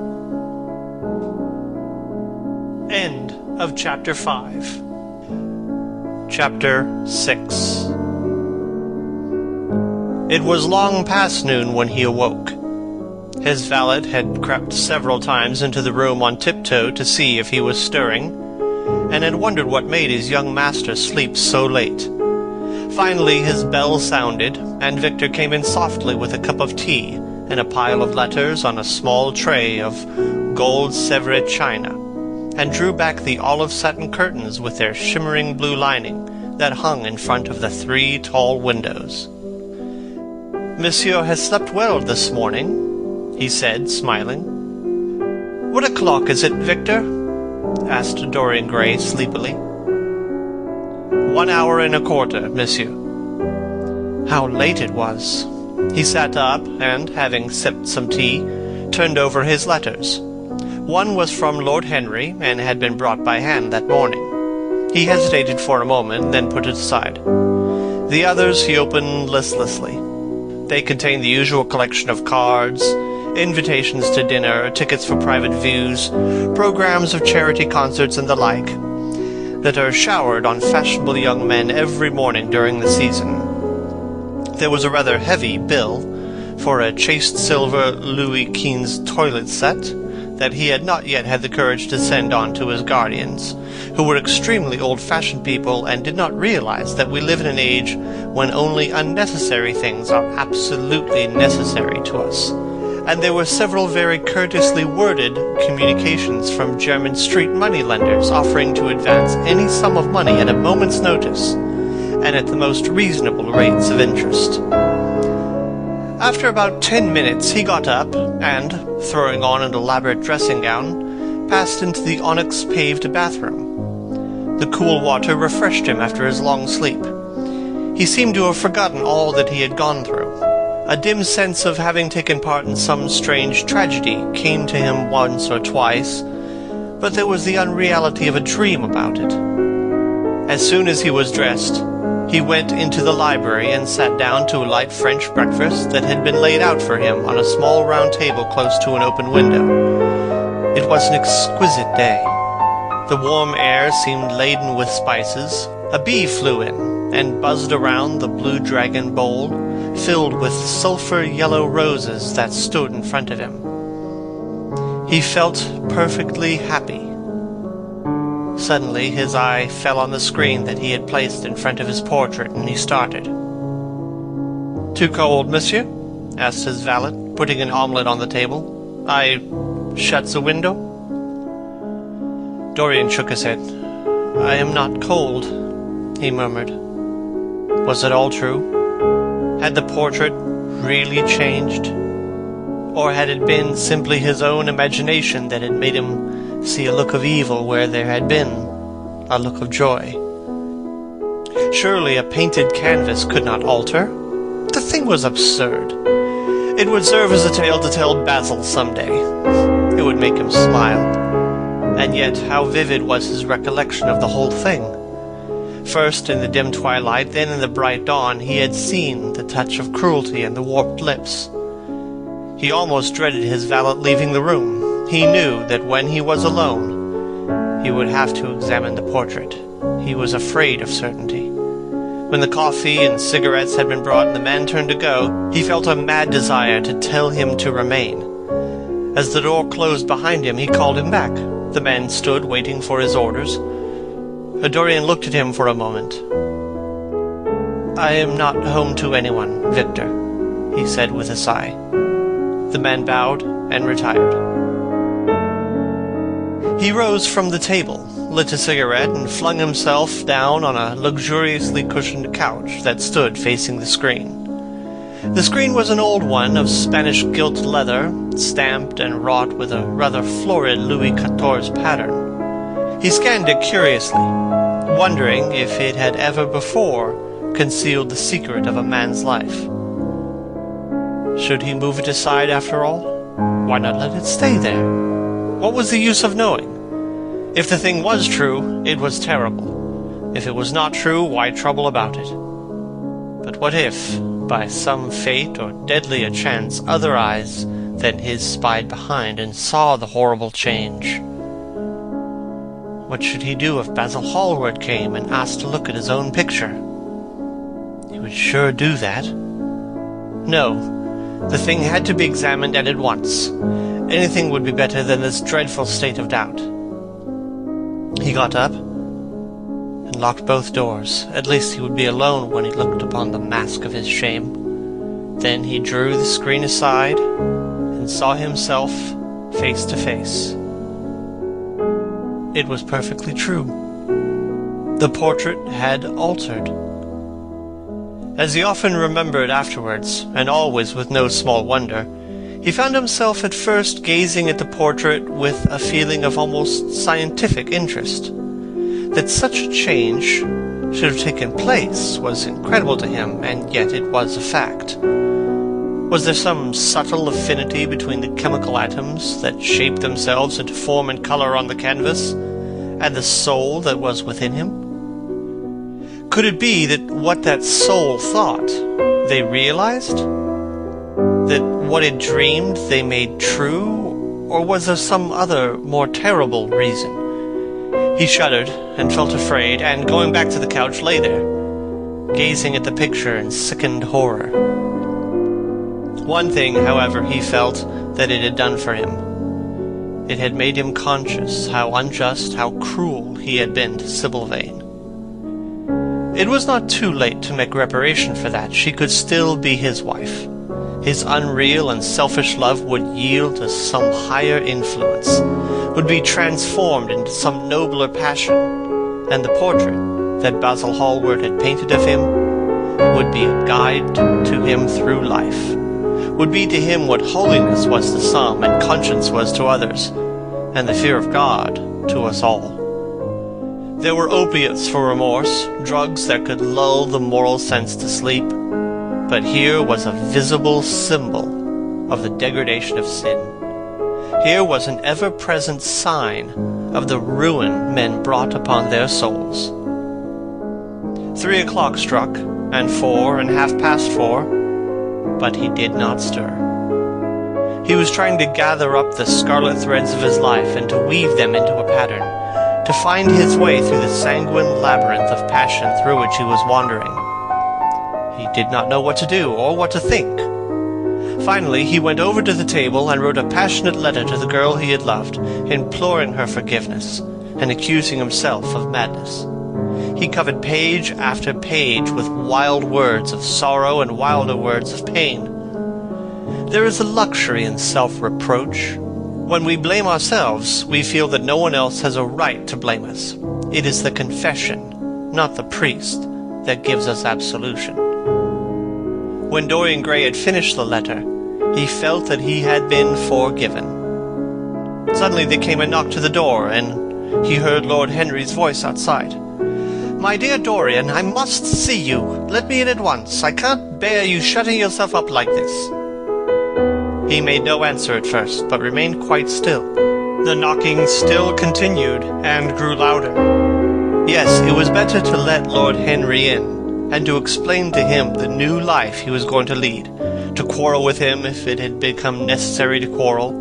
End of Chapter 5. Chapter 6. It was long past noon when he awoke. His valet had crept several times into the room on tiptoe to see if he was stirring, and had wondered what made his young master sleep so late. Finally his bell sounded, and Victor came in softly with a cup of tea and a pile of letters on a small tray of gold Sèvres china, and drew back the olive satin curtains with their shimmering blue lining that hung in front of the 3 tall windows. "Monsieur has slept well this morning," he said, smiling. "What o'clock is it, Victor?" asked Dorian Gray sleepily. 1 hour and a quarter, monsieur." How late it was! He sat up, and, having sipped some tea, turned over his letters. One was from Lord Henry, and had been brought by hand that morning. He hesitated for a moment, then put it aside. The others he opened listlessly. They contained the usual collection of cards, invitations to dinner, tickets for private views, programs of charity concerts and the like, that are showered on fashionable young men every morning during the season. There was a rather heavy bill for a chased silver Louis Quinze toilet set that he had not yet had the courage to send on to his guardians, who were extremely old-fashioned people and did not realize that we live in an age when only unnecessary things are absolutely necessary to us. And there were several very courteously worded communications from German street money-lenders offering to advance any sum of money at a moment's notice, and at the most reasonable rates of interest. After about 10 minutes he got up, and, throwing on an elaborate dressing gown, passed into the onyx-paved bathroom. The cool water refreshed him after his long sleep. He seemed to have forgotten all that he had gone through. A dim sense of having taken part in some strange tragedy came to him once or twice, but there was the unreality of a dream about it. As soon as he was dressed, he went into the library and sat down to a light French breakfast that had been laid out for him on a small round table close to an open window. It was an exquisite day. The warm air seemed laden with spices. A bee flew in and buzzed around the blue dragon bowl, filled with sulphur-yellow roses that stood in front of him. He felt perfectly happy. Suddenly his eye fell on the screen that he had placed in front of his portrait, and he started. "Too cold, monsieur?" asked his valet, putting an omelette on the table. "I shut the window?" Dorian shook his head. "I am not cold," he murmured. Was it all true? Had the portrait really changed? Or had it been simply his own imagination that had made him see a look of evil where there had been a look of joy? Surely a painted canvas could not alter. The thing was absurd. It would serve as a tale to tell Basil some day. It would make him smile. And yet how vivid was his recollection of the whole thing. First in the dim twilight, then in the bright dawn, he had seen the touch of cruelty in the warped lips. He almost dreaded his valet leaving the room. He knew that when he was alone, he would have to examine the portrait. He was afraid of certainty. When the coffee and cigarettes had been brought and the man turned to go, he felt a mad desire to tell him to remain. As the door closed behind him, he called him back. The man stood waiting for his orders. Dorian looked at him for a moment. "I am not home to anyone, Victor," he said with a sigh. The man bowed and retired. He rose from the table, lit a cigarette, and flung himself down on a luxuriously cushioned couch that stood facing the screen. The screen was an old one of Spanish gilt leather, stamped and wrought with a rather florid Louis XIV pattern. He scanned it curiously, wondering if it had ever before concealed the secret of a man's life. Should he move it aside after all? Why not let it stay there? What was the use of knowing? If the thing was true, it was terrible. If it was not true, why trouble about it? But what if, by some fate or deadlier chance, other eyes than his spied behind and saw the horrible change? What should he do if Basil Hallward came and asked to look at his own picture? He would sure do that. No, the thing had to be examined, and at once. Anything would be better than this dreadful state of doubt. He got up and locked both doors. At least he would be alone when he looked upon the mask of his shame. Then he drew the screen aside and saw himself face to face. It was perfectly true. The portrait had altered. As he often remembered afterwards, and always with no small wonder, he found himself at first gazing at the portrait with a feeling of almost scientific interest. That such a change should have taken place was incredible to him, and yet it was a fact. Was there some subtle affinity between the chemical atoms that shaped themselves into form and color on the canvas, and the soul that was within him? Could it be that what that soul thought, they realized? That what it dreamed they made true? Or was there some other, more terrible reason? He shuddered and felt afraid, and going back to the couch lay there, gazing at the picture in sickened horror. One thing, however, he felt that it had done for him. It had made him conscious how unjust, how cruel he had been to Sybil Vane. It was not too late to make reparation for that. She could still be his wife. His unreal and selfish love would yield to some higher influence, would be transformed into some nobler passion, and the portrait that Basil Hallward had painted of him would be a guide to him through life, would be to him what holiness was to some and conscience was to others, and the fear of God to us all. There were opiates for remorse, drugs that could lull the moral sense to sleep, but here was a visible symbol of the degradation of sin. Here was an ever-present sign of the ruin men brought upon their souls. 3 o'clock struck, and 4 and 4:30, but he did not stir. He was trying to gather up the scarlet threads of his life and to weave them into a pattern, to find his way through the sanguine labyrinth of passion through which he was wandering. He did not know what to do or what to think. Finally, he went over to the table and wrote a passionate letter to the girl he had loved, imploring her forgiveness and accusing himself of madness. He covered page after page with wild words of sorrow and wilder words of pain. There is a luxury in self-reproach. When we blame ourselves, we feel that no one else has a right to blame us. It is the confession, not the priest, that gives us absolution. When Dorian Gray had finished the letter, he felt that he had been forgiven. Suddenly there came a knock to the door, and he heard Lord Henry's voice outside. "My dear Dorian, I must see you. Let me in at once. I can't bear you shutting yourself up like this." He made no answer at first, but remained quite still. The knocking still continued, and grew louder. Yes, it was better to let Lord Henry in, and to explain to him the new life he was going to lead, to quarrel with him if it had become necessary to quarrel,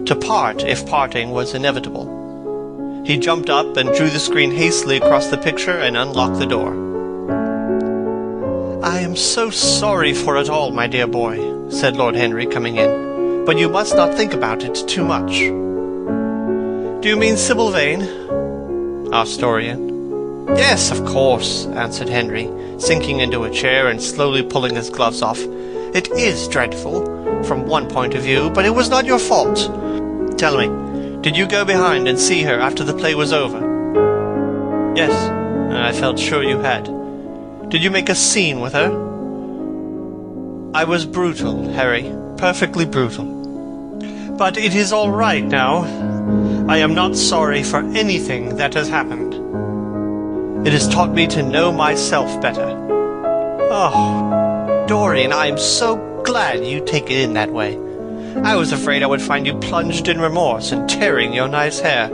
to part if parting was inevitable. He jumped up and drew the screen hastily across the picture and unlocked the door. "I am so sorry for it all, my dear boy," said Lord Henry, coming in, "but you must not think about it too much." "Do you mean Sybil Vane?" asked Dorian. "Yes, of course," answered Henry, sinking into a chair and slowly pulling his gloves off. "It is dreadful, from one point of view, but it was not your fault. Tell me, Did you go behind and see her after the play was over? Yes, I felt sure you had. Did you make a scene with her? I was brutal, Harry, perfectly brutal. But it is all right now. I am not sorry for anything that has happened. It has taught me to know myself better. Oh, Dorian, I am so glad you take it in that way. I was afraid I would find you plunged in remorse and tearing your nice hair.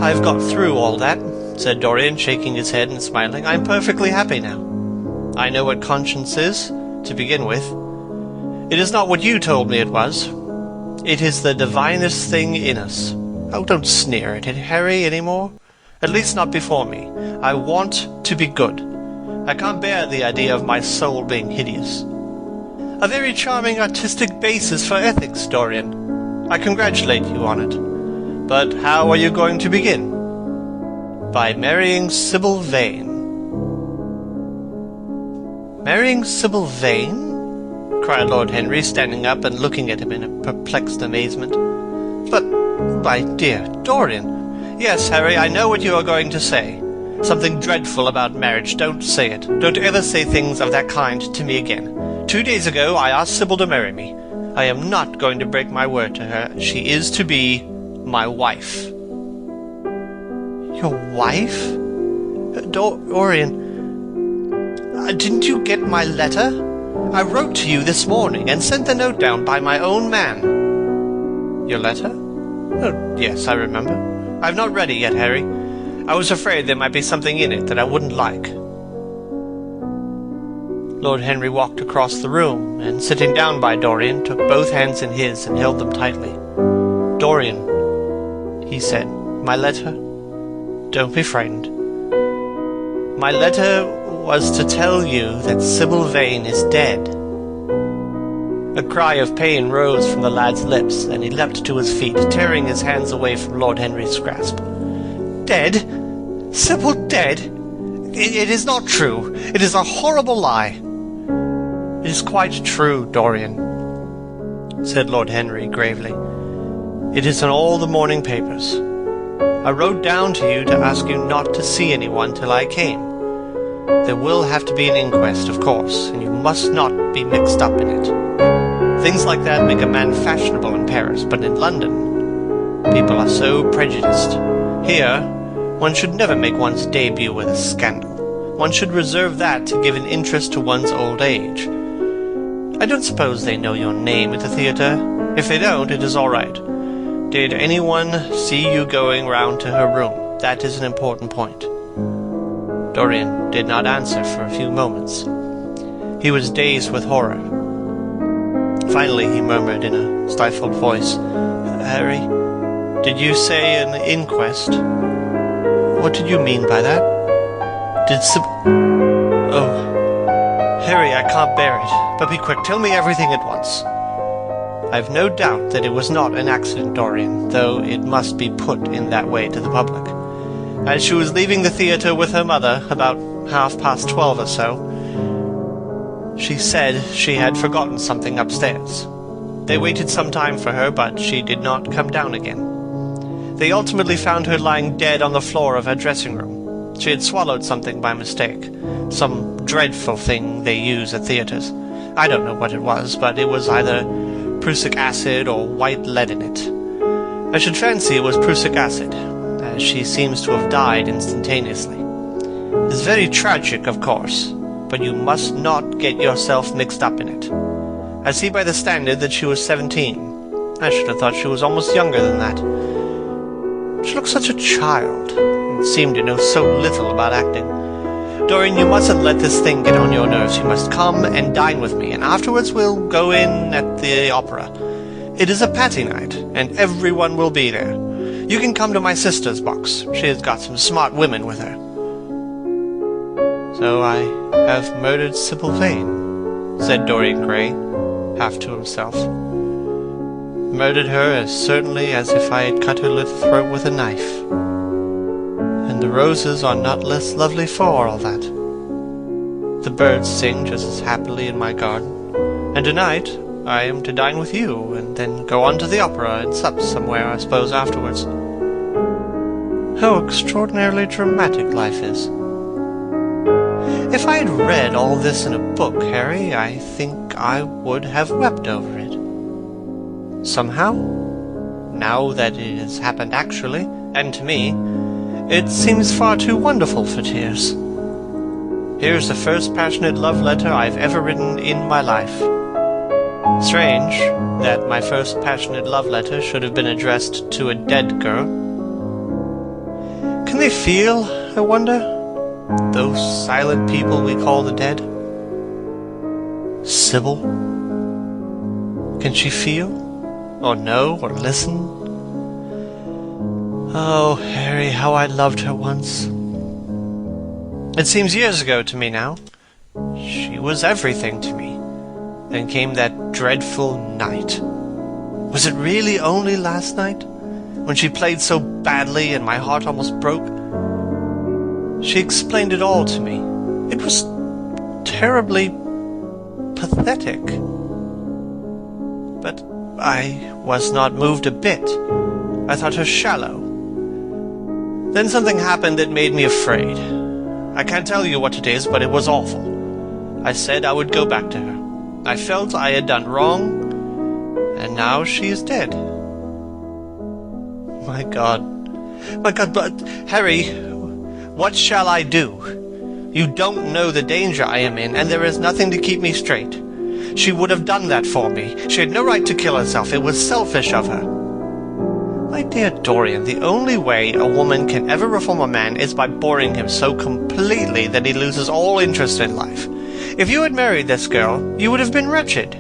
I've got through all that, said Dorian, shaking his head and smiling. I'm perfectly happy now. I know what conscience is, to begin with. It is not what you told me it was. It is the divinest thing in us. Oh, don't sneer at it, Harry, any more. At least not before me. I want to be good. I can't bear the idea of my soul being hideous. A very charming artistic basis for ethics, Dorian. I congratulate you on it. But how are you going to begin? By marrying Sybil Vane. Marrying Sybil Vane? Cried Lord Henry, standing up and looking at him in a perplexed amazement. But, my dear Dorian... Yes, Harry, I know what you are going to say. Something dreadful about marriage. Don't say it. Don't ever say things of that kind to me again. 2 days ago I asked Sybil to marry me. I am not going to break my word to her. She is to be my wife. Your wife? Dorian, didn't you get my letter? I wrote to you this morning and sent the note down by my own man. Your letter? Oh, yes, I remember. I've not read it yet, Harry. I was afraid there might be something in it that I wouldn't like. Lord Henry walked across the room, and sitting down by Dorian, took both hands in his and held them tightly. Dorian, he said, my letter? Don't be frightened. My letter was to tell you that Sybil Vane is dead. A cry of pain rose from the lad's lips, and he leapt to his feet, tearing his hands away from Lord Henry's grasp. Dead? Sybil dead? It is not true. It is a horrible lie. It is quite true, Dorian, said Lord Henry gravely. It is in all the morning papers. I wrote down to you to ask you not to see anyone till I came. There will have to be an inquest, of course, and you must not be mixed up in it. Things like that make a man fashionable in Paris, but in London, people are so prejudiced. Here, one should never make one's debut with a scandal. One should reserve that to give an interest to one's old age. I don't suppose they know your name at the theatre. If they don't, it is all right. Did anyone see you going round to her room? That is an important point. Dorian did not answer for a few moments. He was dazed with horror. Finally he murmured in a stifled voice, Harry, did you say an inquest? What did you mean by that? Did Oh, Harry, I can't bear it. But be quick, tell me everything at once. I've no doubt that it was not an accident, Dorian, though it must be put in that way to the public. As she was leaving the theatre with her mother, about 12:30 or so, she said she had forgotten something upstairs. They waited some time for her, but she did not come down again. They ultimately found her lying dead on the floor of her dressing room. She had swallowed something by mistake, some dreadful thing they use at theatres. I don't know what it was, but it was either prussic acid or white lead in it. I should fancy it was prussic acid, as she seems to have died instantaneously. It is very tragic, of course, but you must not get yourself mixed up in it. I see by the Standard that she was 17. I should have thought she was almost younger than that. She looked such a child, and seemed to know so little about acting. Dorian, you mustn't let this thing get on your nerves. You must come and dine with me, and afterwards we'll go in at the opera. It is a Patty night, and everyone will be there. You can come to my sister's box. She has got some smart women with her. So I have murdered Sybil Vane, said Dorian Gray, half to himself. Murdered her as certainly as if I had cut her little throat with a knife. And the roses are not less lovely for all that. The birds sing just as happily in my garden, and tonight I am to dine with you, and then go on to the opera and sup somewhere, I suppose, afterwards. How extraordinarily dramatic life is. If I had read all this in a book, Harry, I think I would have wept over it. Somehow, now that it has happened actually, and to me, it seems far too wonderful for tears. Here's the first passionate love letter I've ever written in my life. Strange that my first passionate love letter should have been addressed to a dead girl. Can they feel, I wonder, those silent people we call the dead? Sybil? Can she feel, or know, or listen? Oh, Harry, how I loved her once. It seems years ago to me now. She was everything to me. Then came that dreadful night. Was it really only last night, when she played so badly and my heart almost broke? She explained it all to me. It was terribly pathetic. But I was not moved a bit. I thought her shallow. Then something happened that made me afraid. I can't tell you what it is, but it was awful. I said I would go back to her. I felt I had done wrong, and now she is dead. My God, but Harry, what shall I do? You don't know the danger I am in, and there is nothing to keep me straight. She would have done that for me. She had no right to kill herself. It was selfish of her. My dear Dorian, the only way a woman can ever reform a man is by boring him so completely that he loses all interest in life. If you had married this girl, you would have been wretched.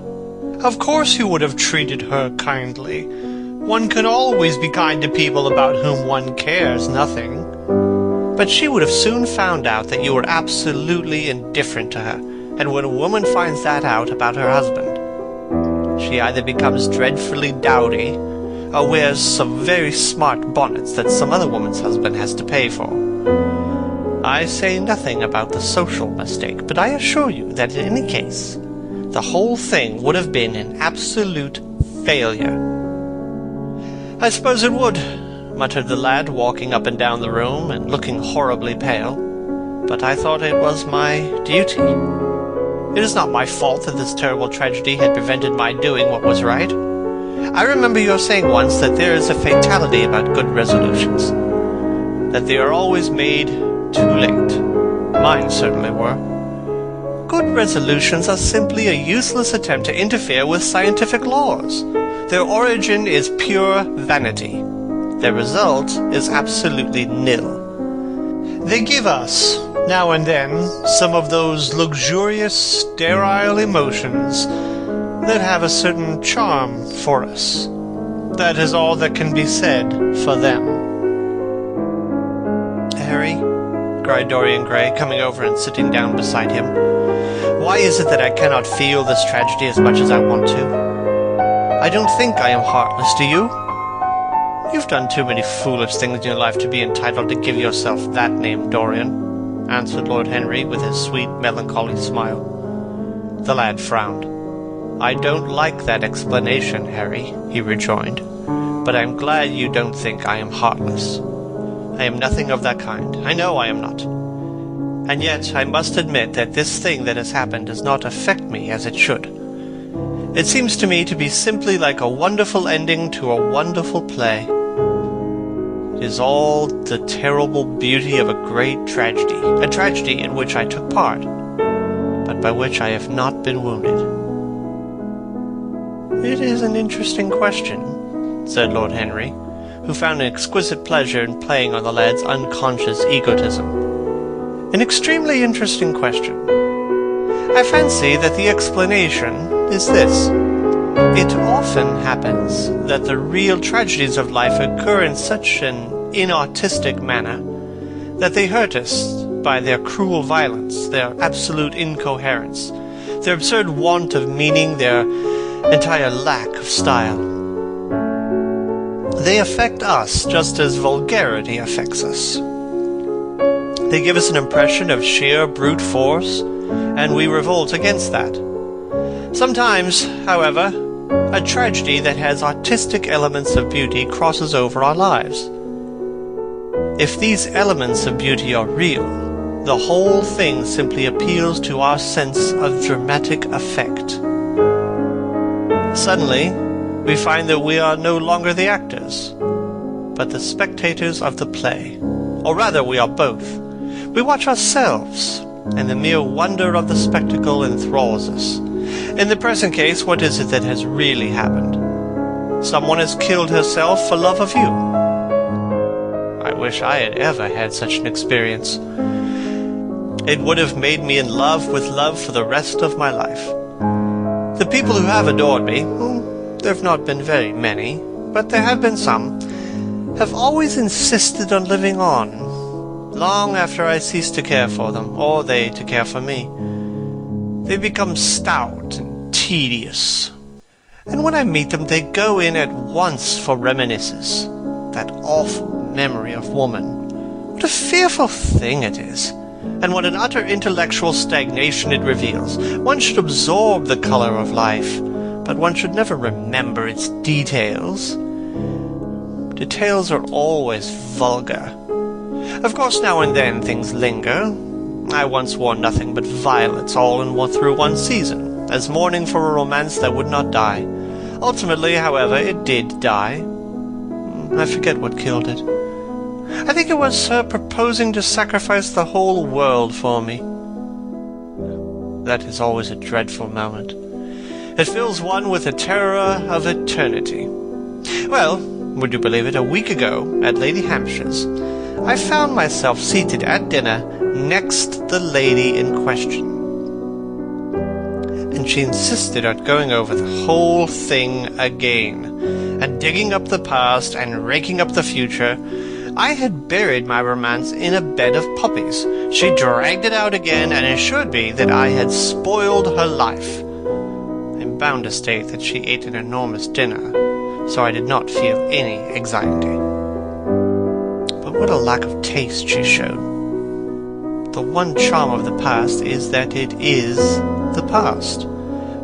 Of course you would have treated her kindly. One can always be kind to people about whom one cares nothing. But she would have soon found out that you were absolutely indifferent to her, and when a woman finds that out about her husband, she either becomes dreadfully dowdy, or wears some very smart bonnets that some other woman's husband has to pay for. I say nothing about the social mistake, but I assure you that in any case, the whole thing would have been an absolute failure. I suppose it would, muttered the lad, walking up and down the room and looking horribly pale. But I thought it was my duty. It is not my fault that this terrible tragedy had prevented my doing what was right. I remember your saying once that there is a fatality about good resolutions, that they are always made too late. Mine certainly were. Good resolutions are simply a useless attempt to interfere with scientific laws. Their origin is pure vanity. Their result is absolutely nil. They give us, now and then, some of those luxurious, sterile emotions that have a certain charm for us. That is all that can be said for them. Harry, cried Dorian Gray, coming over and sitting down beside him, why is it that I cannot feel this tragedy as much as I want to? I don't think I am heartless, do you? You've done too many foolish things in your life to be entitled to give yourself that name, Dorian, answered Lord Henry with his sweet, melancholy smile. The lad frowned. I don't like that explanation, Harry, he rejoined, but I'm glad you don't think I am heartless. I am nothing of that kind. I know I am not. And yet I must admit that this thing that has happened does not affect me as it should. It seems to me to be simply like a wonderful ending to a wonderful play. It is all the terrible beauty of a great tragedy, a tragedy in which I took part, but by which I have not been wounded. It is an interesting question, said Lord Henry, who found an exquisite pleasure in playing on the lad's unconscious egotism. An extremely interesting question. I fancy that the explanation is this. It often happens that the real tragedies of life occur in such an inartistic manner that they hurt us by their cruel violence, their absolute incoherence, their absurd want of meaning, their entire lack of style. They affect us just as vulgarity affects us. They give us an impression of sheer brute force, and we revolt against that. Sometimes, however, a tragedy that has artistic elements of beauty crosses over our lives. If these elements of beauty are real, the whole thing simply appeals to our sense of dramatic effect. Suddenly, we find that we are no longer the actors, but the spectators of the play. Or rather, we are both. We watch ourselves, and the mere wonder of the spectacle enthralls us. In the present case, what is it that has really happened? Someone has killed herself for love of you. I wish I had ever had such an experience. It would have made me in love with love for the rest of my life. The people who have adored me, there have not been very many, but there have been some, have always insisted on living on, long after I cease to care for them, or they to care for me. They become stout and tedious, and when I meet them they go in at once for reminiscences, that awful memory of woman. What a fearful thing it is, and what an utter intellectual stagnation it reveals. One should absorb the color of life, but one should never remember its details. Details are always vulgar. Of course, now and then things linger. I once wore nothing but violets all through one season, as mourning for a romance that would not die. Ultimately, however, it did die. I forget what killed it. I think it was her proposing to sacrifice the whole world for me. That is always a dreadful moment. It fills one with the terror of eternity. Well, would you believe it, a week ago, at Lady Hampshire's, I found myself seated at dinner next the lady in question. And she insisted on going over the whole thing again, and digging up the past and raking up the future. I had buried my romance in a bed of poppies. She dragged it out again and assured me that I had spoiled her life. I'm bound to state that she ate an enormous dinner, so I did not feel any anxiety. But what a lack of taste she showed. The one charm of the past is that it is the past.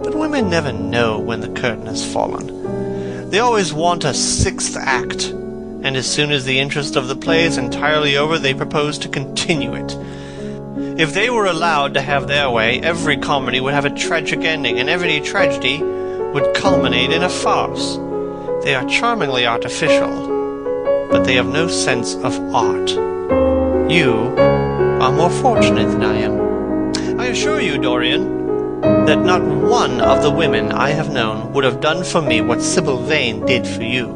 But women never know when the curtain has fallen. They always want a sixth act, and as soon as the interest of the play is entirely over, they propose to continue it. If they were allowed to have their way, every comedy would have a tragic ending, and every tragedy would culminate in a farce. They are charmingly artificial, but they have no sense of art. You are more fortunate than I am. I assure you, Dorian, that not one of the women I have known would have done for me what Sybil Vane did for you.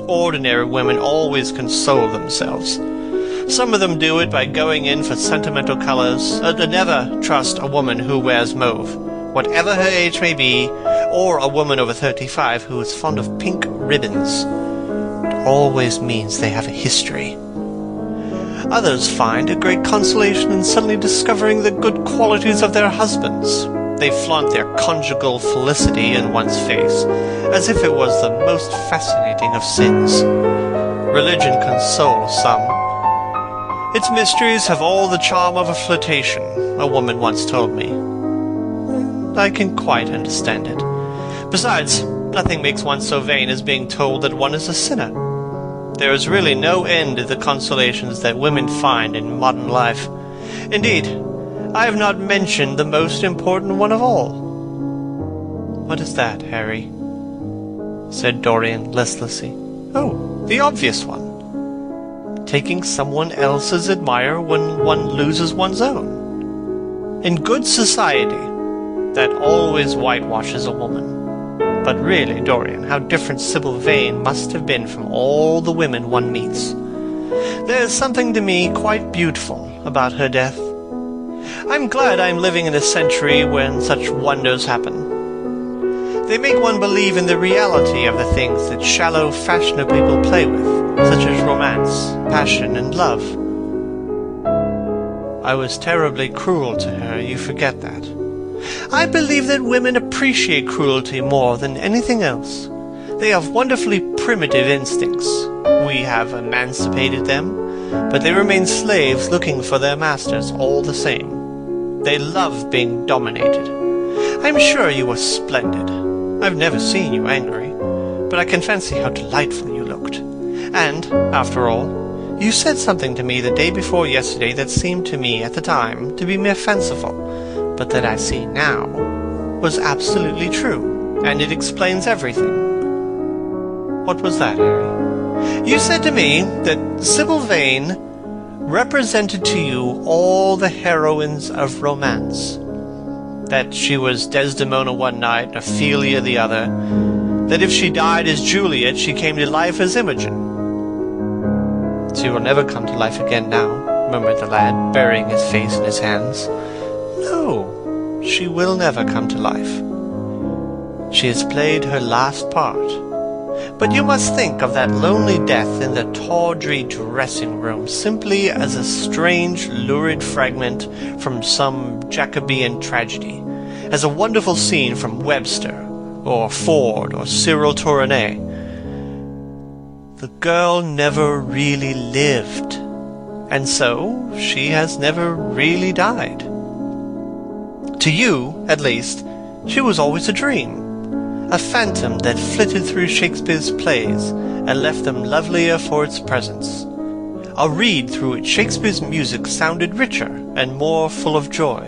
Ordinary women always console themselves. Some of them do it by going in for sentimental colors. Never trust a woman who wears mauve, whatever her age may be, or a woman over 35 who is fond of pink ribbons. It always means they have a history. Others find a great consolation in suddenly discovering the good qualities of their husbands. They flaunt their conjugal felicity in one's face, as if it was the most fascinating of sins. Religion consoles some. Its mysteries have all the charm of a flirtation, a woman once told me. I can quite understand it. Besides, nothing makes one so vain as being told that one is a sinner. There is really no end to the consolations that women find in modern life. Indeed, I have not mentioned the most important one of all. What is that, Harry? Said Dorian listlessly. Oh, the obvious one. Taking someone else's admirer when one loses one's own. In good society, that always whitewashes a woman. But really, Dorian, how different Sybil Vane must have been from all the women one meets. There is something to me quite beautiful about her death. I'm glad I'm living in a century when such wonders happen. They make one believe in the reality of the things that shallow, fashionable people play with, such as romance, passion, and love. I was terribly cruel to her, you forget that. I believe that women appreciate cruelty more than anything else. They have wonderfully primitive instincts. We have emancipated them, but they remain slaves looking for their masters all the same. They love being dominated. I'm sure you were splendid. I've never seen you angry, but I can fancy how delightful you looked. And, after all, you said something to me the day before yesterday that seemed to me at the time to be mere fanciful, but that I see now was absolutely true, and it explains everything. What was that, Harry? You said to me that Sybil Vane represented to you all the heroines of romance. That she was Desdemona one night and Ophelia the other. That if she died as Juliet, she came to life as Imogen. She will never come to life again now, murmured the lad, burying his face in his hands. No, she will never come to life. She has played her last part. But you must think of that lonely death in the tawdry dressing room simply as a strange, lurid fragment from some Jacobean tragedy, as a wonderful scene from Webster, or Ford, or Cyril Tourneur. The girl never really lived, and so she has never really died. To you, at least, she was always a dream. A phantom that flitted through Shakespeare's plays and left them lovelier for its presence. A reed through which Shakespeare's music sounded richer and more full of joy.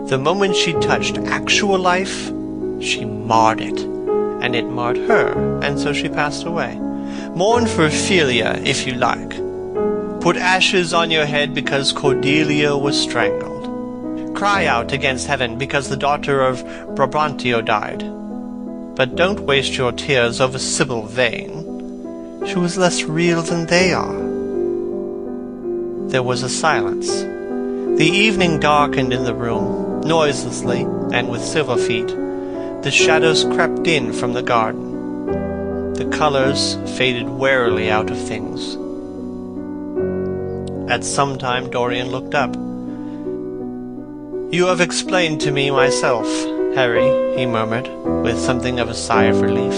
The moment she touched actual life, she marred it, and it marred her, and so she passed away. Mourn for Ophelia, if you like. Put ashes on your head because Cordelia was strangled. Cry out against heaven because the daughter of Brabantio died. But don't waste your tears over Sybil Vane. She was less real than they are. There was a silence. The evening darkened in the room, noiselessly and with silver feet. The shadows crept in from the garden. The colors faded warily out of things. At some time Dorian looked up. "You have explained to me myself, Harry," he murmured, with something of a sigh of relief.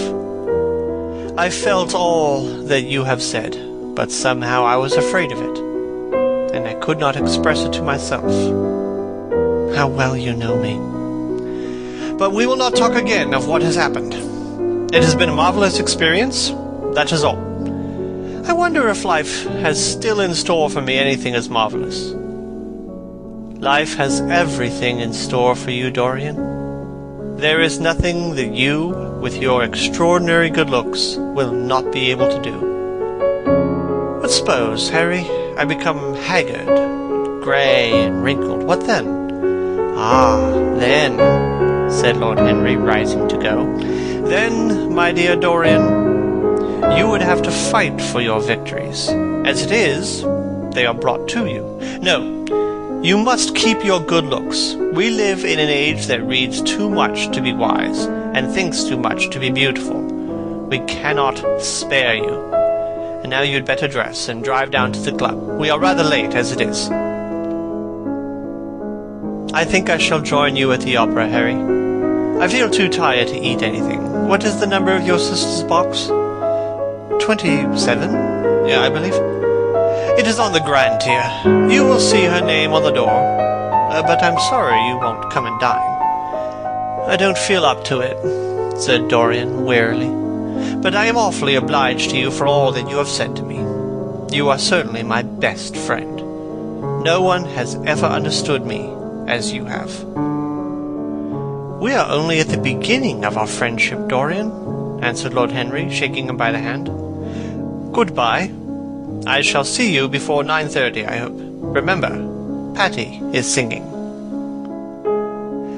"I felt all that you have said, but somehow I was afraid of it, and I could not express it to myself. How well you know me. But we will not talk again of what has happened. It has been a marvelous experience, that is all. I wonder if life has still in store for me anything as marvelous. Life has everything in store for you, Dorian. There is nothing that you, with your extraordinary good looks, will not be able to do. But suppose, Harry, I become haggard, grey and wrinkled, what then?" "Ah, then," said Lord Henry, rising to go, "then, my dear Dorian, you would have to fight for your victories. As it is, they are brought to you. No, you must keep your good looks. We live in an age that reads too much to be wise, and thinks too much to be beautiful. We cannot spare you. And now you'd better dress and drive down to the club. We are rather late as it is." "I think I shall join you at the opera, Harry. I feel too tired to eat anything. What is the number of your sister's box?" 27, yeah, I believe. "It is on the grand tier. You will see her name on the door. But I'm sorry you won't come and dine." "I don't feel up to it," said Dorian wearily. "But I am awfully obliged to you for all that you have said to me. You are certainly my best friend. No one has ever understood me as you have." "We are only at the beginning of our friendship, Dorian," answered Lord Henry, shaking him by the hand. "Goodbye. I shall see you before 9:30, I hope. Remember, Patty is singing."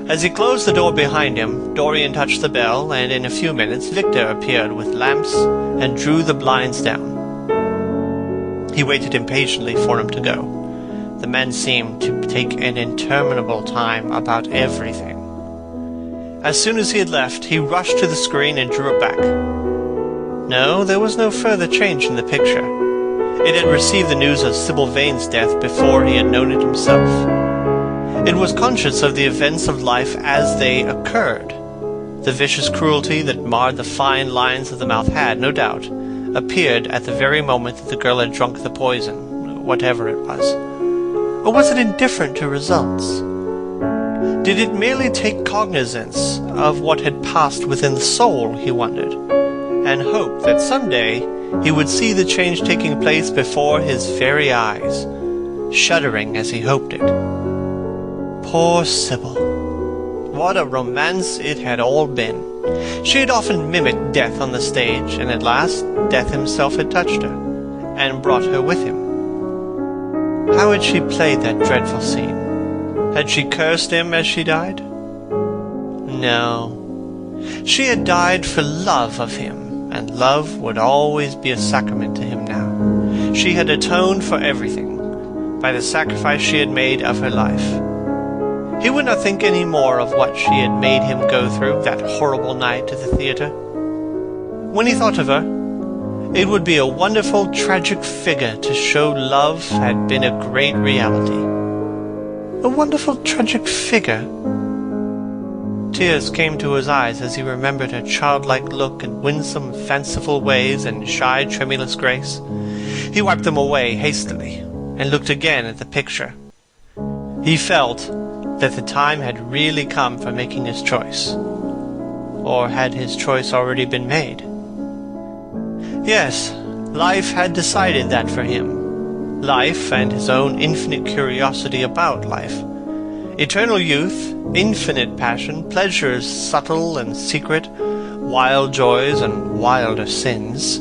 As he closed the door behind him, Dorian touched the bell, and in a few minutes Victor appeared with lamps and drew the blinds down. He waited impatiently for him to go. The man seemed to take an interminable time about everything. As soon as he had left, he rushed to the screen and drew it back. No, there was no further change in the picture. It had received the news of Sybil Vane's death before he had known it himself. It was conscious of the events of life as they occurred. The vicious cruelty that marred the fine lines of the mouth had, no doubt, appeared at the very moment that the girl had drunk the poison, whatever it was. Or was it indifferent to results? Did it merely take cognizance of what had passed within the soul, he wondered, and hoped that someday he would see the change taking place before his very eyes, shuddering as he hoped it. Poor Sybil! What a romance it had all been! She had often mimicked death on the stage, and at last death himself had touched her, and brought her with him. How had she played that dreadful scene? Had she cursed him as she died? No. She had died for love of him, and love would always be a sacrament to him now. She had atoned for everything by the sacrifice she had made of her life. He would not think any more of what she had made him go through that horrible night at the theatre. When he thought of her, it would be a wonderful tragic figure to show love had been a great reality. A wonderful tragic figure. Tears came to his eyes as he remembered her childlike look and winsome, fanciful ways and shy, tremulous grace. He wiped them away hastily and looked again at the picture. He felt that the time had really come for making his choice. Or had his choice already been made? Yes, life had decided that for him. Life and his own infinite curiosity about life. Eternal youth, infinite passion, pleasures subtle and secret, wild joys and wilder sins.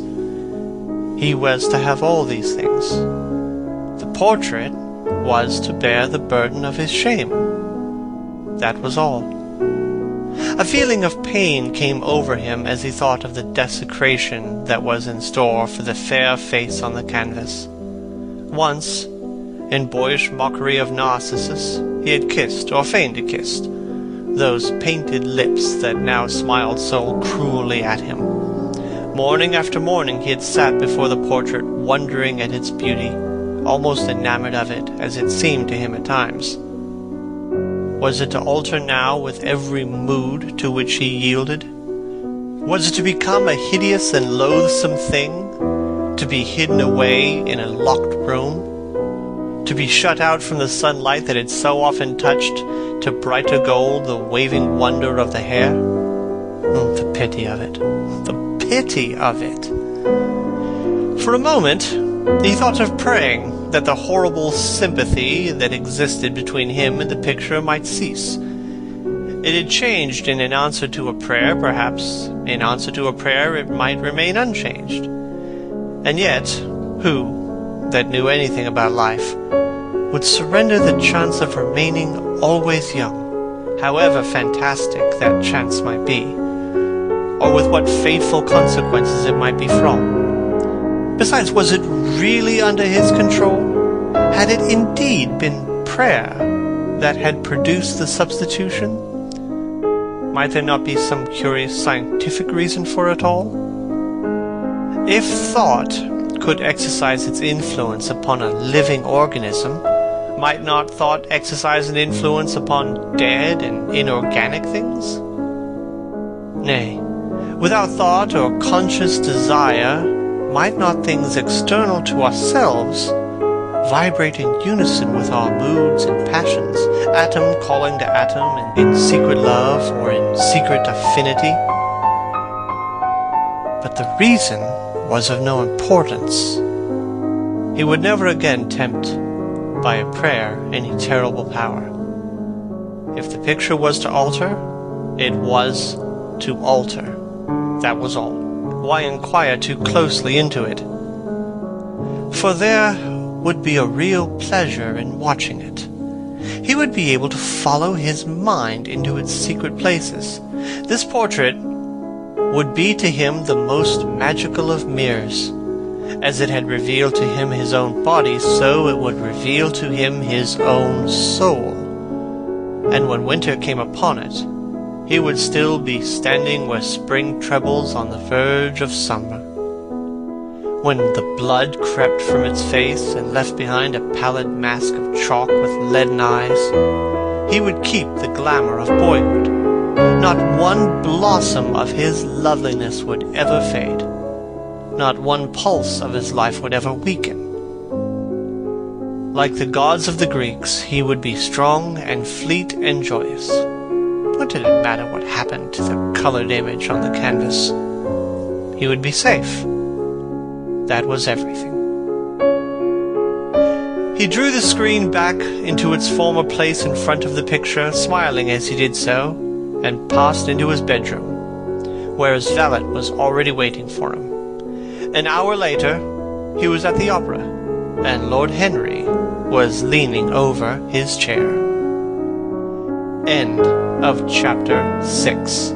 He was to have all these things. The portrait was to bear the burden of his shame. That was all. A feeling of pain came over him as he thought of the desecration that was in store for the fair face on the canvas. Once, in boyish mockery of Narcissus, he had kissed, or feigned to kiss, those painted lips that now smiled so cruelly at him. Morning after morning he had sat before the portrait, wondering at its beauty, almost enamored of it, as it seemed to him at times. Was it to alter now with every mood to which he yielded? Was it to become a hideous and loathsome thing, to be hidden away in a locked room, to be shut out from the sunlight that had so often touched to brighter gold the waving wonder of the hair? Oh, the pity of it! The pity of it! For a moment he thought of praying that the horrible sympathy that existed between him and the picture might cease. It had changed in an answer to a prayer, perhaps in answer to a prayer it might remain unchanged. And yet, who, that knew anything about life, would surrender the chance of remaining always young, however fantastic that chance might be, or with what fateful consequences it might be fraught? Besides, was it really under his control? Had it indeed been prayer that had produced the substitution? Might there not be some curious scientific reason for it all? If thought could exercise its influence upon a living organism, might not thought exercise an influence upon dead and inorganic things? Nay, without thought or conscious desire, might not things external to ourselves vibrate in unison with our moods and passions, atom calling to atom in secret love or in secret affinity? But the reason was of no importance. He would never again tempt by a prayer any terrible power. If the picture was to alter, it was to alter. That was all. Why inquire too closely into it? For there would be a real pleasure in watching it. He would be able to follow his mind into its secret places. This portrait would be to him the most magical of mirrors. As it had revealed to him his own body, so it would reveal to him his own soul. And when winter came upon it, he would still be standing where spring trebles on the verge of summer. When the blood crept from its face and left behind a pallid mask of chalk with leaden eyes, he would keep the glamour of boyhood. Not one blossom of his loveliness would ever fade. Not one pulse of his life would ever weaken. Like the gods of the Greeks, he would be strong and fleet and joyous. What did it matter what happened to the colored image on the canvas? He would be safe. That was everything. He drew the screen back into its former place in front of the picture, smiling as he did so, and passed into his bedroom, where his valet was already waiting for him. An hour later, he was at the opera, and Lord Henry was leaning over his chair. End of chapter 6.